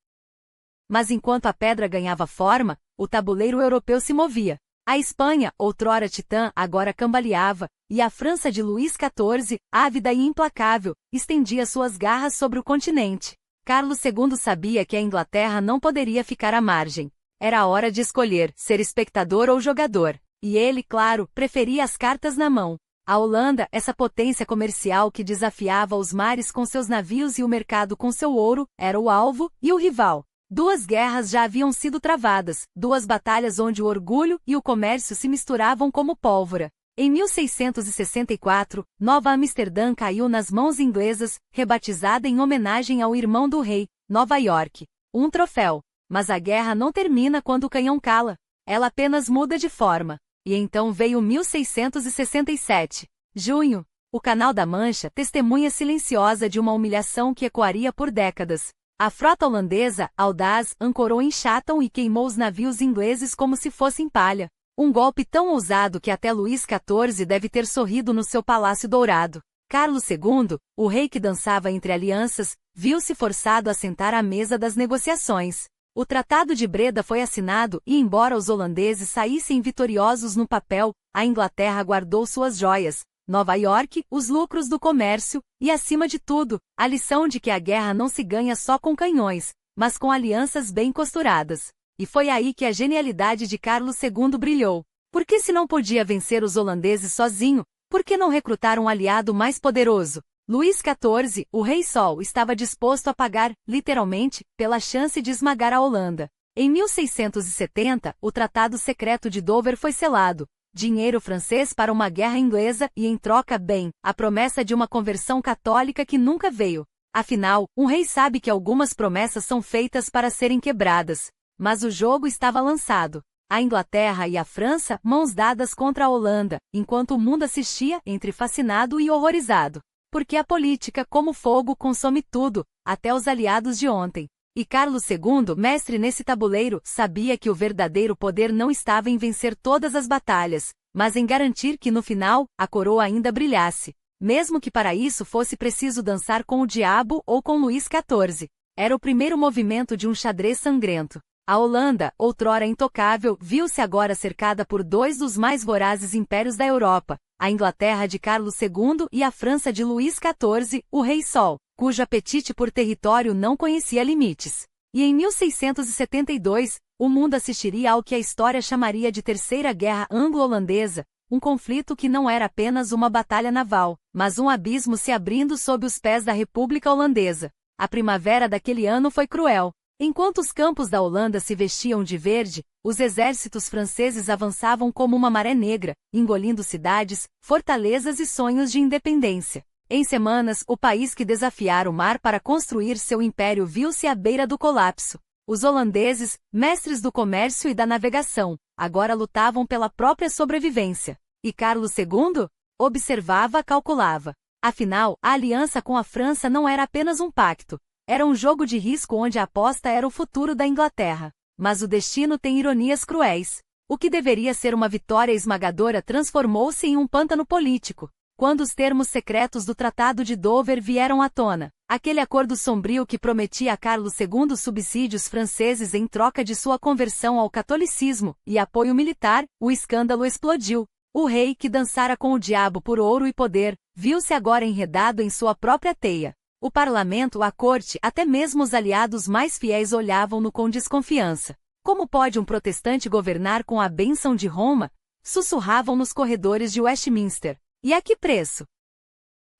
Mas enquanto a pedra ganhava forma, o tabuleiro europeu se movia. A Espanha, outrora titã, agora cambaleava, e a França de Luís XIV, ávida e implacável, estendia suas garras sobre o continente. Carlos II sabia que a Inglaterra não poderia ficar à margem. Era a hora de escolher, ser espectador ou jogador. E ele, claro, preferia as cartas na mão. A Holanda, essa potência comercial que desafiava os mares com seus navios e o mercado com seu ouro, era o alvo e o rival. 2 guerras já haviam sido travadas, 2 batalhas onde o orgulho e o comércio se misturavam como pólvora. Em 1664, Nova Amsterdã caiu nas mãos inglesas, rebatizada em homenagem ao irmão do rei, Nova York. Um troféu. Mas a guerra não termina quando o canhão cala. Ela apenas muda de forma. E então veio 1667. Junho. O Canal da Mancha, testemunha silenciosa de uma humilhação que ecoaria por décadas. A frota holandesa, audaz, ancorou em Chatham e queimou os navios ingleses como se fossem palha. Um golpe tão ousado que até Luís XIV deve ter sorrido no seu palácio dourado. Carlos II, o rei que dançava entre alianças, viu-se forçado a sentar à mesa das negociações. O Tratado de Breda foi assinado e, embora os holandeses saíssem vitoriosos no papel, a Inglaterra guardou suas joias, Nova York, os lucros do comércio, e, acima de tudo, a lição de que a guerra não se ganha só com canhões, mas com alianças bem costuradas. E foi aí que a genialidade de Carlos II brilhou. Porque se não podia vencer os holandeses sozinho, por que não recrutar um aliado mais poderoso? Luís XIV, o Rei Sol, estava disposto a pagar, literalmente, pela chance de esmagar a Holanda. Em 1670, o Tratado Secreto de Dover foi selado. Dinheiro francês para uma guerra inglesa e, em troca, a promessa de uma conversão católica que nunca veio. Afinal, um rei sabe que algumas promessas são feitas para serem quebradas. Mas o jogo estava lançado. A Inglaterra e a França, mãos dadas contra a Holanda, enquanto o mundo assistia, entre fascinado e horrorizado. Porque a política, como fogo, consome tudo, até os aliados de ontem. E Carlos II, mestre nesse tabuleiro, sabia que o verdadeiro poder não estava em vencer todas as batalhas, mas em garantir que no final, a coroa ainda brilhasse. Mesmo que para isso fosse preciso dançar com o diabo ou com Luís XIV. Era o primeiro movimento de um xadrez sangrento. A Holanda, outrora intocável, viu-se agora cercada por dois dos mais vorazes impérios da Europa, a Inglaterra de Carlos II e a França de Luís XIV, o Rei Sol, cujo apetite por território não conhecia limites. E em 1672, o mundo assistiria ao que a história chamaria de Terceira Guerra Anglo-Holandesa, um conflito que não era apenas uma batalha naval, mas um abismo se abrindo sob os pés da República Holandesa. A primavera daquele ano foi cruel. Enquanto os campos da Holanda se vestiam de verde, os exércitos franceses avançavam como uma maré negra, engolindo cidades, fortalezas e sonhos de independência. Em semanas, o país que desafiara o mar para construir seu império viu-se à beira do colapso. Os holandeses, mestres do comércio e da navegação, agora lutavam pela própria sobrevivência. E Carlos II? Observava, calculava. Afinal, a aliança com a França não era apenas um pacto. Era um jogo de risco onde a aposta era o futuro da Inglaterra. Mas o destino tem ironias cruéis. O que deveria ser uma vitória esmagadora transformou-se em um pântano político. Quando os termos secretos do Tratado de Dover vieram à tona, aquele acordo sombrio que prometia a Carlos II subsídios franceses em troca de sua conversão ao catolicismo e apoio militar, o escândalo explodiu. O rei, que dançara com o diabo por ouro e poder, viu-se agora enredado em sua própria teia. O parlamento, a corte, até mesmo os aliados mais fiéis olhavam-no com desconfiança. Como pode um protestante governar com a bênção de Roma? Sussurravam nos corredores de Westminster. E a que preço?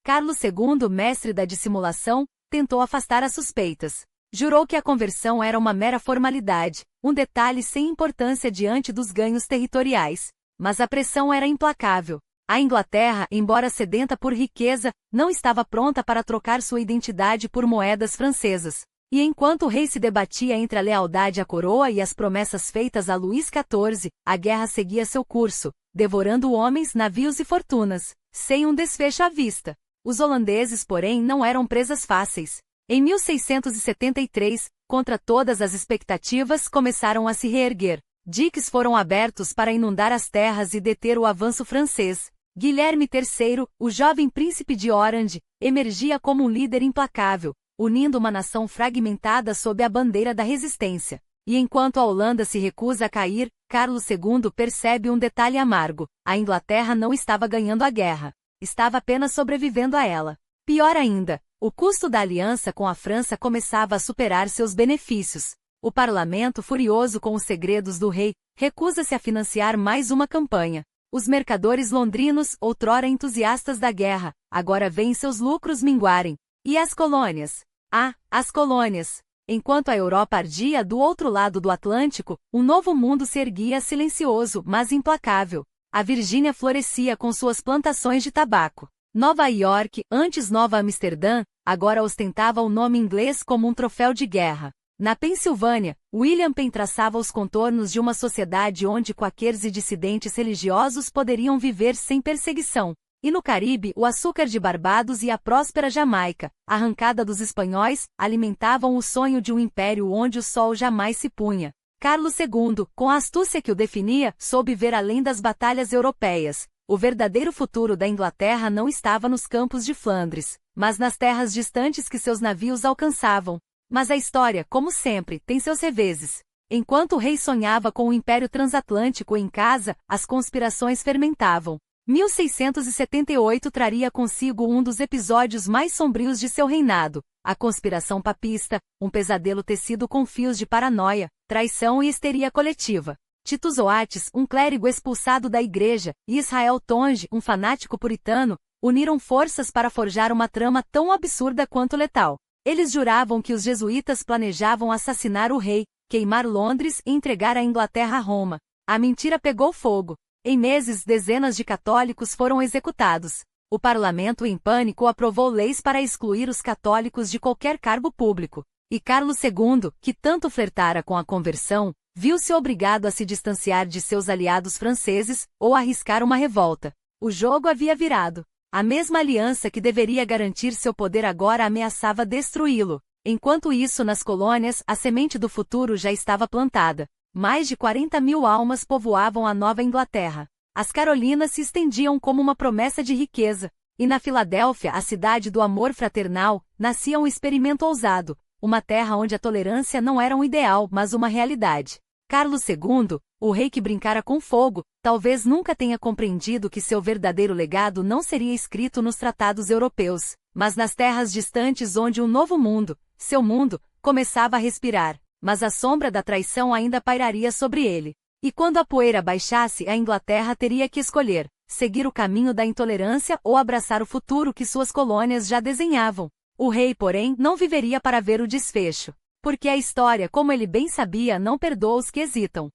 Carlos II, mestre da dissimulação, tentou afastar as suspeitas. Jurou que a conversão era uma mera formalidade, um detalhe sem importância diante dos ganhos territoriais. Mas a pressão era implacável. A Inglaterra, embora sedenta por riqueza, não estava pronta para trocar sua identidade por moedas francesas. E enquanto o rei se debatia entre a lealdade à coroa e as promessas feitas a Luís XIV, a guerra seguia seu curso, devorando homens, navios e fortunas, sem um desfecho à vista. Os holandeses, porém, não eram presas fáceis. Em 1673, contra todas as expectativas, começaram a se reerguer. Diques foram abertos para inundar as terras e deter o avanço francês. Guilherme III, o jovem príncipe de Orange, emergia como um líder implacável, unindo uma nação fragmentada sob a bandeira da resistência. E enquanto a Holanda se recusa a cair, Carlos II percebe um detalhe amargo: a Inglaterra não estava ganhando a guerra. Estava apenas sobrevivendo a ela. Pior ainda, o custo da aliança com a França começava a superar seus benefícios. O parlamento, furioso com os segredos do rei, recusa-se a financiar mais uma campanha. Os mercadores londrinos, outrora entusiastas da guerra, agora veem seus lucros minguarem. E as colônias? Ah, as colônias! Enquanto a Europa ardia do outro lado do Atlântico, um novo mundo se erguia silencioso, mas implacável. A Virgínia florescia com suas plantações de tabaco. Nova York, antes Nova Amsterdã, agora ostentava o nome inglês como um troféu de guerra. Na Pensilvânia, William Penn traçava os contornos de uma sociedade onde quaquers e dissidentes religiosos poderiam viver sem perseguição. E no Caribe, o açúcar de Barbados e a próspera Jamaica, arrancada dos espanhóis, alimentavam o sonho de um império onde o sol jamais se punha. Carlos II, com a astúcia que o definia, soube ver além das batalhas europeias. O verdadeiro futuro da Inglaterra não estava nos campos de Flandres, mas nas terras distantes que seus navios alcançavam. Mas a história, como sempre, tem seus reveses. Enquanto o rei sonhava com o Império Transatlântico em casa, as conspirações fermentavam. 1678 traria consigo um dos episódios mais sombrios de seu reinado, a conspiração papista, um pesadelo tecido com fios de paranoia, traição e histeria coletiva. Tito Zoates, um clérigo expulsado da igreja, e Israel Tonge, um fanático puritano, uniram forças para forjar uma trama tão absurda quanto letal. Eles juravam que os jesuítas planejavam assassinar o rei, queimar Londres e entregar a Inglaterra a Roma. A mentira pegou fogo. Em meses, dezenas de católicos foram executados. O parlamento, em pânico, aprovou leis para excluir os católicos de qualquer cargo público. E Carlos II, que tanto flertara com a conversão, viu-se obrigado a se distanciar de seus aliados franceses, ou arriscar uma revolta. O jogo havia virado. A mesma aliança que deveria garantir seu poder agora ameaçava destruí-lo. Enquanto isso, nas colônias, a semente do futuro já estava plantada. Mais de 40.000 almas povoavam a Nova Inglaterra. As Carolinas se estendiam como uma promessa de riqueza. E na Filadélfia, a cidade do amor fraternal, nascia um experimento ousado. uma terra onde a tolerância não era um ideal, mas uma realidade. Carlos II, o rei que brincara com fogo, talvez nunca tenha compreendido que seu verdadeiro legado não seria escrito nos tratados europeus, mas nas terras distantes onde um novo mundo, seu mundo, começava a respirar, mas a sombra da traição ainda pairaria sobre ele. E quando a poeira baixasse, a Inglaterra teria que escolher, seguir o caminho da intolerância ou abraçar o futuro que suas colônias já desenhavam. O rei, porém, não viveria para ver o desfecho. Porque a história, como ele bem sabia, não perdoa os que hesitam.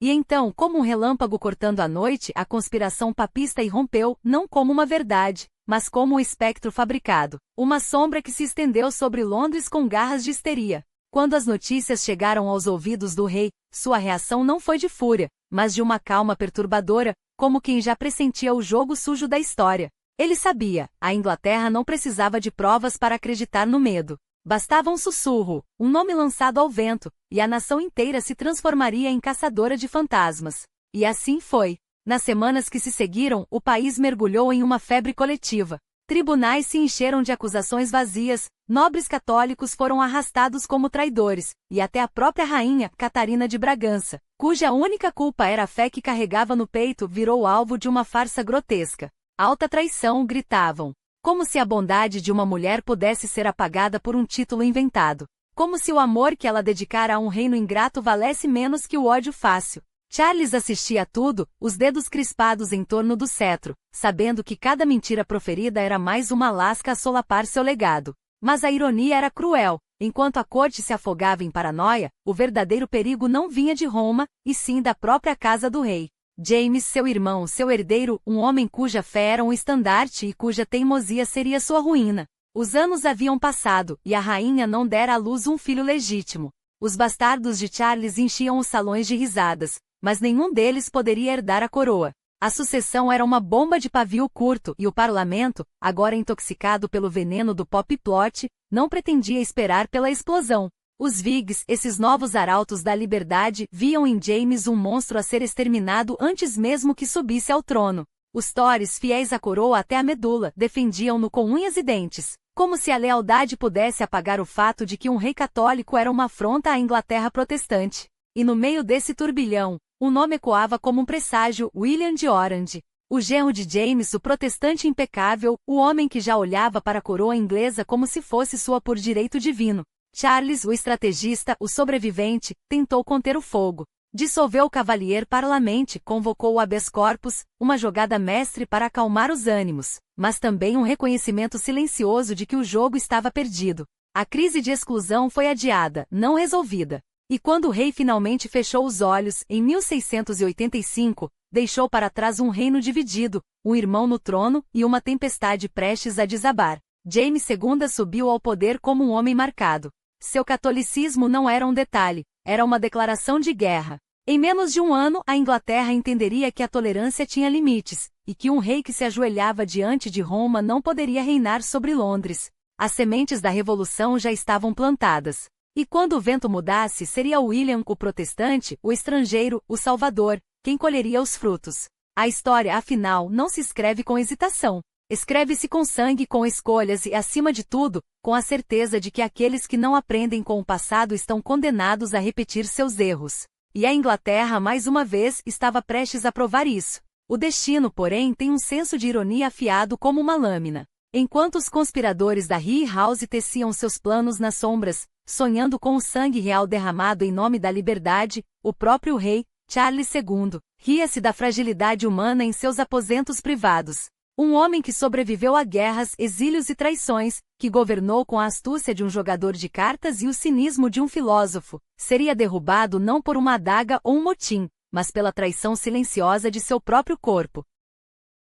E então, como um relâmpago cortando a noite, a conspiração papista irrompeu, não como uma verdade, mas como um espectro fabricado, uma sombra que se estendeu sobre Londres com garras de histeria. Quando as notícias chegaram aos ouvidos do rei, sua reação não foi de fúria, mas de uma calma perturbadora, como quem já pressentia o jogo sujo da história. Ele sabia, a Inglaterra não precisava de provas para acreditar no medo. Bastava um sussurro, um nome lançado ao vento, e a nação inteira se transformaria em caçadora de fantasmas. E assim foi. Nas semanas que se seguiram, o país mergulhou em uma febre coletiva. Tribunais se encheram de acusações vazias, nobres católicos foram arrastados como traidores, e até a própria rainha, Catarina de Bragança, cuja única culpa era a fé que carregava no peito, virou alvo de uma farsa grotesca. Alta traição, gritavam. Como se a bondade de uma mulher pudesse ser apagada por um título inventado. Como se o amor que ela dedicara a um reino ingrato valesse menos que o ódio fácil. Charles assistia a tudo, os dedos crispados em torno do cetro, sabendo que cada mentira proferida era mais uma lasca a solapar seu legado. Mas a ironia era cruel. Enquanto a corte se afogava em paranoia, o verdadeiro perigo não vinha de Roma, e sim da própria casa do rei. James, seu irmão, seu herdeiro, um homem cuja fé era um estandarte e cuja teimosia seria sua ruína. Os anos haviam passado, e a rainha não dera à luz um filho legítimo. Os bastardos de Charles enchiam os salões de risadas, mas nenhum deles poderia herdar a coroa. A sucessão era uma bomba de pavio curto, e o parlamento, agora intoxicado pelo veneno do pop plot, não pretendia esperar pela explosão. Os Whigs, esses novos arautos da liberdade, viam em James um monstro a ser exterminado antes mesmo que subisse ao trono. Os Tories, fiéis à coroa até a medula, defendiam-no com unhas e dentes, como se a lealdade pudesse apagar o fato de que um rei católico era uma afronta à Inglaterra protestante. E no meio desse turbilhão, um nome ecoava como um presságio: William de Orange. O genro de James, o protestante impecável, o homem que já olhava para a coroa inglesa como se fosse sua por direito divino. Charles, o estrategista, o sobrevivente, tentou conter o fogo. Dissolveu o Cavalier Parlamente, convocou o habeas corpus, uma jogada mestre para acalmar os ânimos, mas também um reconhecimento silencioso de que o jogo estava perdido. A crise de exclusão foi adiada, não resolvida. E quando o rei finalmente fechou os olhos, em 1685, deixou para trás um reino dividido, um irmão no trono e uma tempestade prestes a desabar. James II subiu ao poder como um homem marcado. Seu catolicismo não era um detalhe, era uma declaração de guerra. Em menos de um ano, a Inglaterra entenderia que a tolerância tinha limites, e que um rei que se ajoelhava diante de Roma não poderia reinar sobre Londres. As sementes da revolução já estavam plantadas. E quando o vento mudasse, seria William, o protestante, o estrangeiro, o salvador, quem colheria os frutos. A história, afinal, não se escreve com hesitação. Escreve-se com sangue, com escolhas e, acima de tudo, com a certeza de que aqueles que não aprendem com o passado estão condenados a repetir seus erros. E a Inglaterra, mais uma vez, estava prestes a provar isso. O destino, porém, tem um senso de ironia afiado como uma lâmina. Enquanto os conspiradores da Rye House teciam seus planos nas sombras, sonhando com o sangue real derramado em nome da liberdade, o próprio rei, Charles II, ria-se da fragilidade humana em seus aposentos privados. Um homem que sobreviveu a guerras, exílios e traições, que governou com a astúcia de um jogador de cartas e o cinismo de um filósofo, seria derrubado não por uma adaga ou um motim, mas pela traição silenciosa de seu próprio corpo.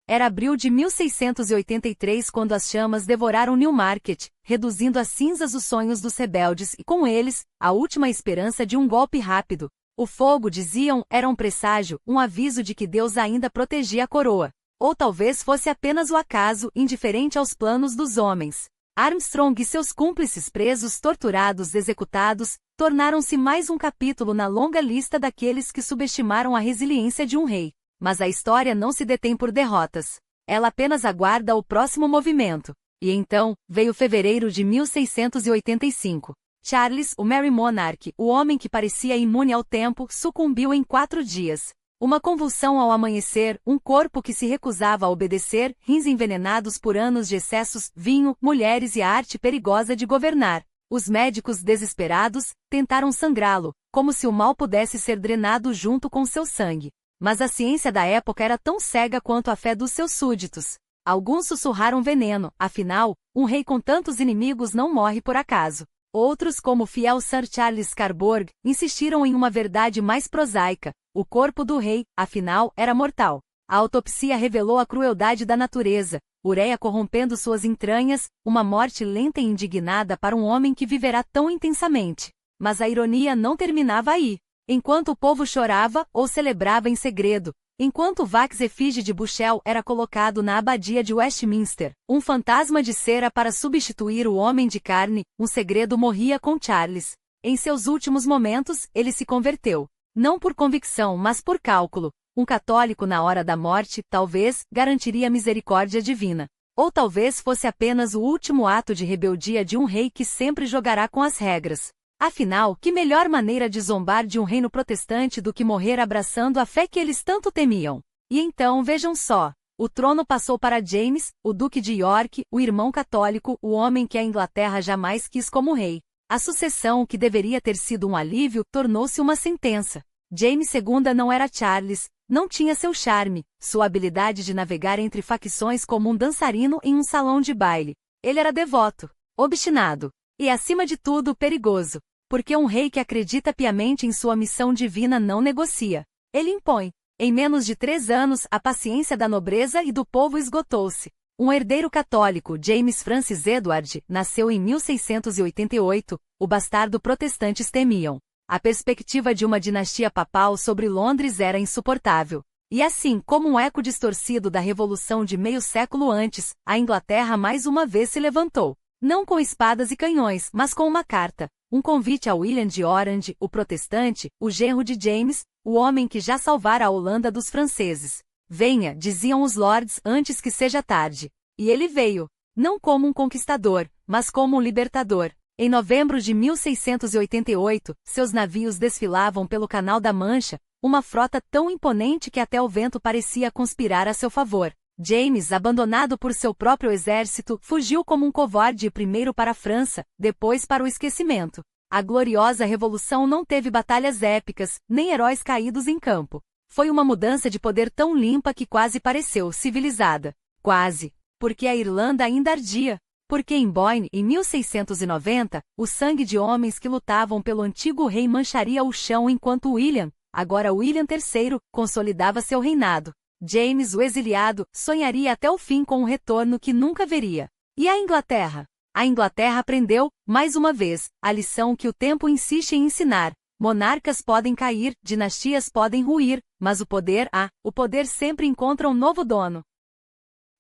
Era abril de 1683 quando as chamas devoraram Newmarket, reduzindo a cinzas os sonhos dos rebeldes e, com eles, a última esperança de um golpe rápido. O fogo, diziam, era um presságio, um aviso de que Deus ainda protegia a coroa. Ou talvez fosse apenas o acaso, indiferente aos planos dos homens. Armstrong e seus cúmplices presos, torturados, executados, tornaram-se mais um capítulo na longa lista daqueles que subestimaram a resiliência de um rei. Mas a história não se detém por derrotas. Ela apenas aguarda o próximo movimento. E então, veio fevereiro de 1685. Charles, o Merry Monarch, o homem que parecia imune ao tempo, sucumbiu em 4 dias. Uma convulsão ao amanhecer, um corpo que se recusava a obedecer, rins envenenados por anos de excessos, vinho, mulheres e a arte perigosa de governar. Os médicos, desesperados, tentaram sangrá-lo, como se o mal pudesse ser drenado junto com seu sangue. Mas a ciência da época era tão cega quanto a fé dos seus súditos. Alguns sussurraram veneno, afinal, um rei com tantos inimigos não morre por acaso. Outros, como o fiel Sir Charles Carbourg, insistiram em uma verdade mais prosaica. O corpo do rei, afinal, era mortal. A autopsia revelou a crueldade da natureza, ureia corrompendo suas entranhas, uma morte lenta e indignada para um homem que viverá tão intensamente. Mas a ironia não terminava aí. Enquanto o povo chorava ou celebrava em segredo, enquanto o Vax efígie de Buchel era colocado na abadia de Westminster, um fantasma de cera para substituir o homem de carne, um segredo morria com Charles. Em seus últimos momentos, ele se converteu. Não por convicção, mas por cálculo. Um católico na hora da morte, talvez, garantiria misericórdia divina. Ou talvez fosse apenas o último ato de rebeldia de um rei que sempre jogará com as regras. Afinal, que melhor maneira de zombar de um reino protestante do que morrer abraçando a fé que eles tanto temiam? E então, vejam só, o trono passou para James, o Duque de York, o irmão católico, o homem que a Inglaterra jamais quis como rei. A sucessão, que deveria ter sido um alívio, tornou-se uma sentença. James II não era Charles, não tinha seu charme, sua habilidade de navegar entre facções como um dançarino em um salão de baile. Ele era devoto, obstinado e, acima de tudo, perigoso. Porque um rei que acredita piamente em sua missão divina não negocia. Ele impõe. Em menos de 3 anos, a paciência da nobreza e do povo esgotou-se. Um herdeiro católico, James Francis Edward, nasceu em 1688, o bastardo protestantes temiam. A perspectiva de uma dinastia papal sobre Londres era insuportável. E assim, como um eco distorcido da revolução de meio século antes, a Inglaterra mais uma vez se levantou. Não com espadas e canhões, mas com uma carta. Um convite a William de Orange, o protestante, o genro de James, o homem que já salvara a Holanda dos franceses. Venha, diziam os lords, antes que seja tarde. E ele veio. Não como um conquistador, mas como um libertador. Em novembro de 1688, seus navios desfilavam pelo Canal da Mancha, uma frota tão imponente que até o vento parecia conspirar a seu favor. James, abandonado por seu próprio exército, fugiu como um covarde primeiro para a França, depois para o esquecimento. A gloriosa revolução não teve batalhas épicas, nem heróis caídos em campo. Foi uma mudança de poder tão limpa que quase pareceu civilizada. Quase. Porque a Irlanda ainda ardia. Porque em Boyne, em 1690, o sangue de homens que lutavam pelo antigo rei mancharia o chão enquanto William, agora William III, consolidava seu reinado. James, o exiliado, sonharia até o fim com um retorno que nunca veria. E a Inglaterra? A Inglaterra aprendeu, mais uma vez, a lição que o tempo insiste em ensinar. Monarcas podem cair, dinastias podem ruir, mas o poder sempre encontra um novo dono.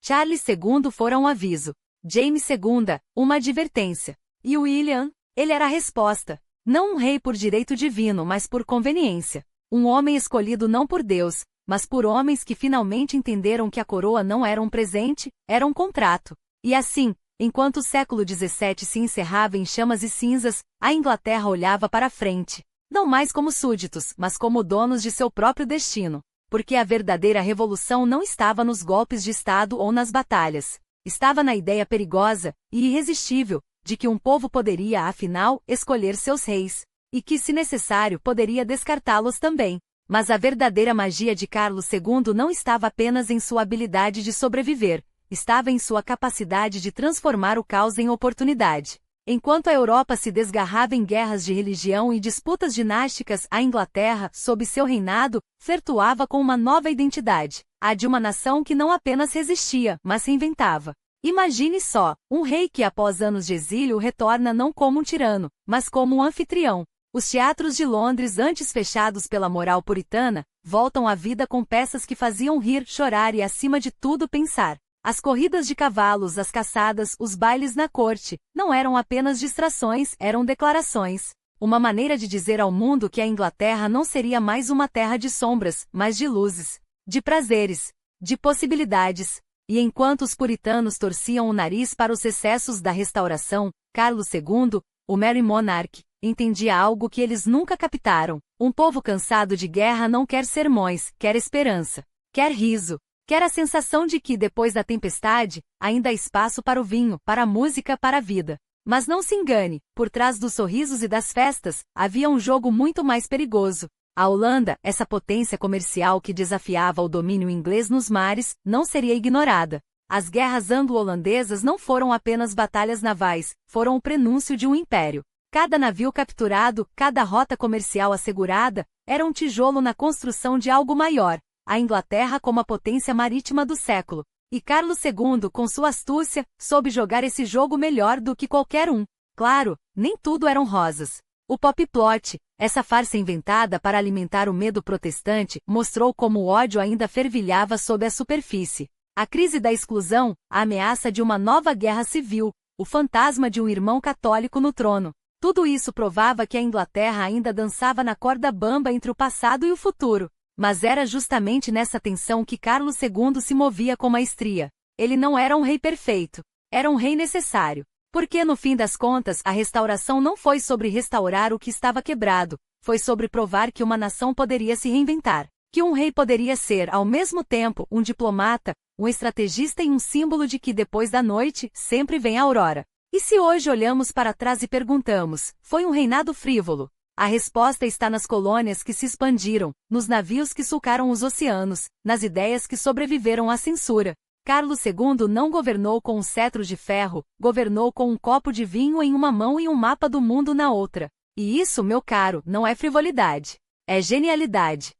Charles II fora um aviso. James II, uma advertência. E William? Ele era a resposta. Não um rei por direito divino, mas por conveniência. Um homem escolhido não por Deus, mas por homens que finalmente entenderam que a coroa não era um presente, era um contrato. E assim, enquanto o século XVII se encerrava em chamas e cinzas, a Inglaterra olhava para a frente. Não mais como súditos, mas como donos de seu próprio destino. Porque a verdadeira revolução não estava nos golpes de Estado ou nas batalhas. Estava na ideia perigosa e irresistível de que um povo poderia, afinal, escolher seus reis. E que, se necessário, poderia descartá-los também. Mas a verdadeira magia de Carlos II não estava apenas em sua habilidade de sobreviver, estava em sua capacidade de transformar o caos em oportunidade. Enquanto a Europa se desgarrava em guerras de religião e disputas dinásticas, a Inglaterra, sob seu reinado, flertuava com uma nova identidade, a de uma nação que não apenas resistia, mas se inventava. Imagine só, um rei que após anos de exílio retorna não como um tirano, mas como um anfitrião. Os teatros de Londres, antes fechados pela moral puritana, voltam à vida com peças que faziam rir, chorar e, acima de tudo, pensar. As corridas de cavalos, as caçadas, os bailes na corte, não eram apenas distrações, eram declarações. Uma maneira de dizer ao mundo que a Inglaterra não seria mais uma terra de sombras, mas de luzes, de prazeres, de possibilidades. E enquanto os puritanos torciam o nariz para os excessos da Restauração, Carlos II, o Merry Monarch, entendia algo que eles nunca captaram. Um povo cansado de guerra não quer sermões, quer esperança. Quer riso. Quer a sensação de que, depois da tempestade, ainda há espaço para o vinho, para a música, para a vida. Mas não se engane, por trás dos sorrisos e das festas, havia um jogo muito mais perigoso. A Holanda, essa potência comercial que desafiava o domínio inglês nos mares, não seria ignorada. As guerras anglo-holandesas não foram apenas batalhas navais, foram o prenúncio de um império. Cada navio capturado, cada rota comercial assegurada, era um tijolo na construção de algo maior, a Inglaterra como a potência marítima do século. E Carlos II, com sua astúcia, soube jogar esse jogo melhor do que qualquer um. Claro, nem tudo eram rosas. O pop plot, essa farsa inventada para alimentar o medo protestante, mostrou como o ódio ainda fervilhava sob a superfície. A crise da exclusão, a ameaça de uma nova guerra civil, o fantasma de um irmão católico no trono. Tudo isso provava que a Inglaterra ainda dançava na corda bamba entre o passado e o futuro. Mas era justamente nessa tensão que Carlos II se movia com maestria. Ele não era um rei perfeito. Era um rei necessário. Porque no fim das contas, a restauração não foi sobre restaurar o que estava quebrado, foi sobre provar que uma nação poderia se reinventar. Que um rei poderia ser, ao mesmo tempo, um diplomata, um estrategista e um símbolo de que depois da noite, sempre vem a aurora. E se hoje olhamos para trás e perguntamos, foi um reinado frívolo? A resposta está nas colônias que se expandiram, nos navios que sulcaram os oceanos, nas ideias que sobreviveram à censura. Carlos II não governou com um cetro de ferro, governou com um copo de vinho em uma mão e um mapa do mundo na outra. E isso, meu caro, não é frivolidade. É genialidade.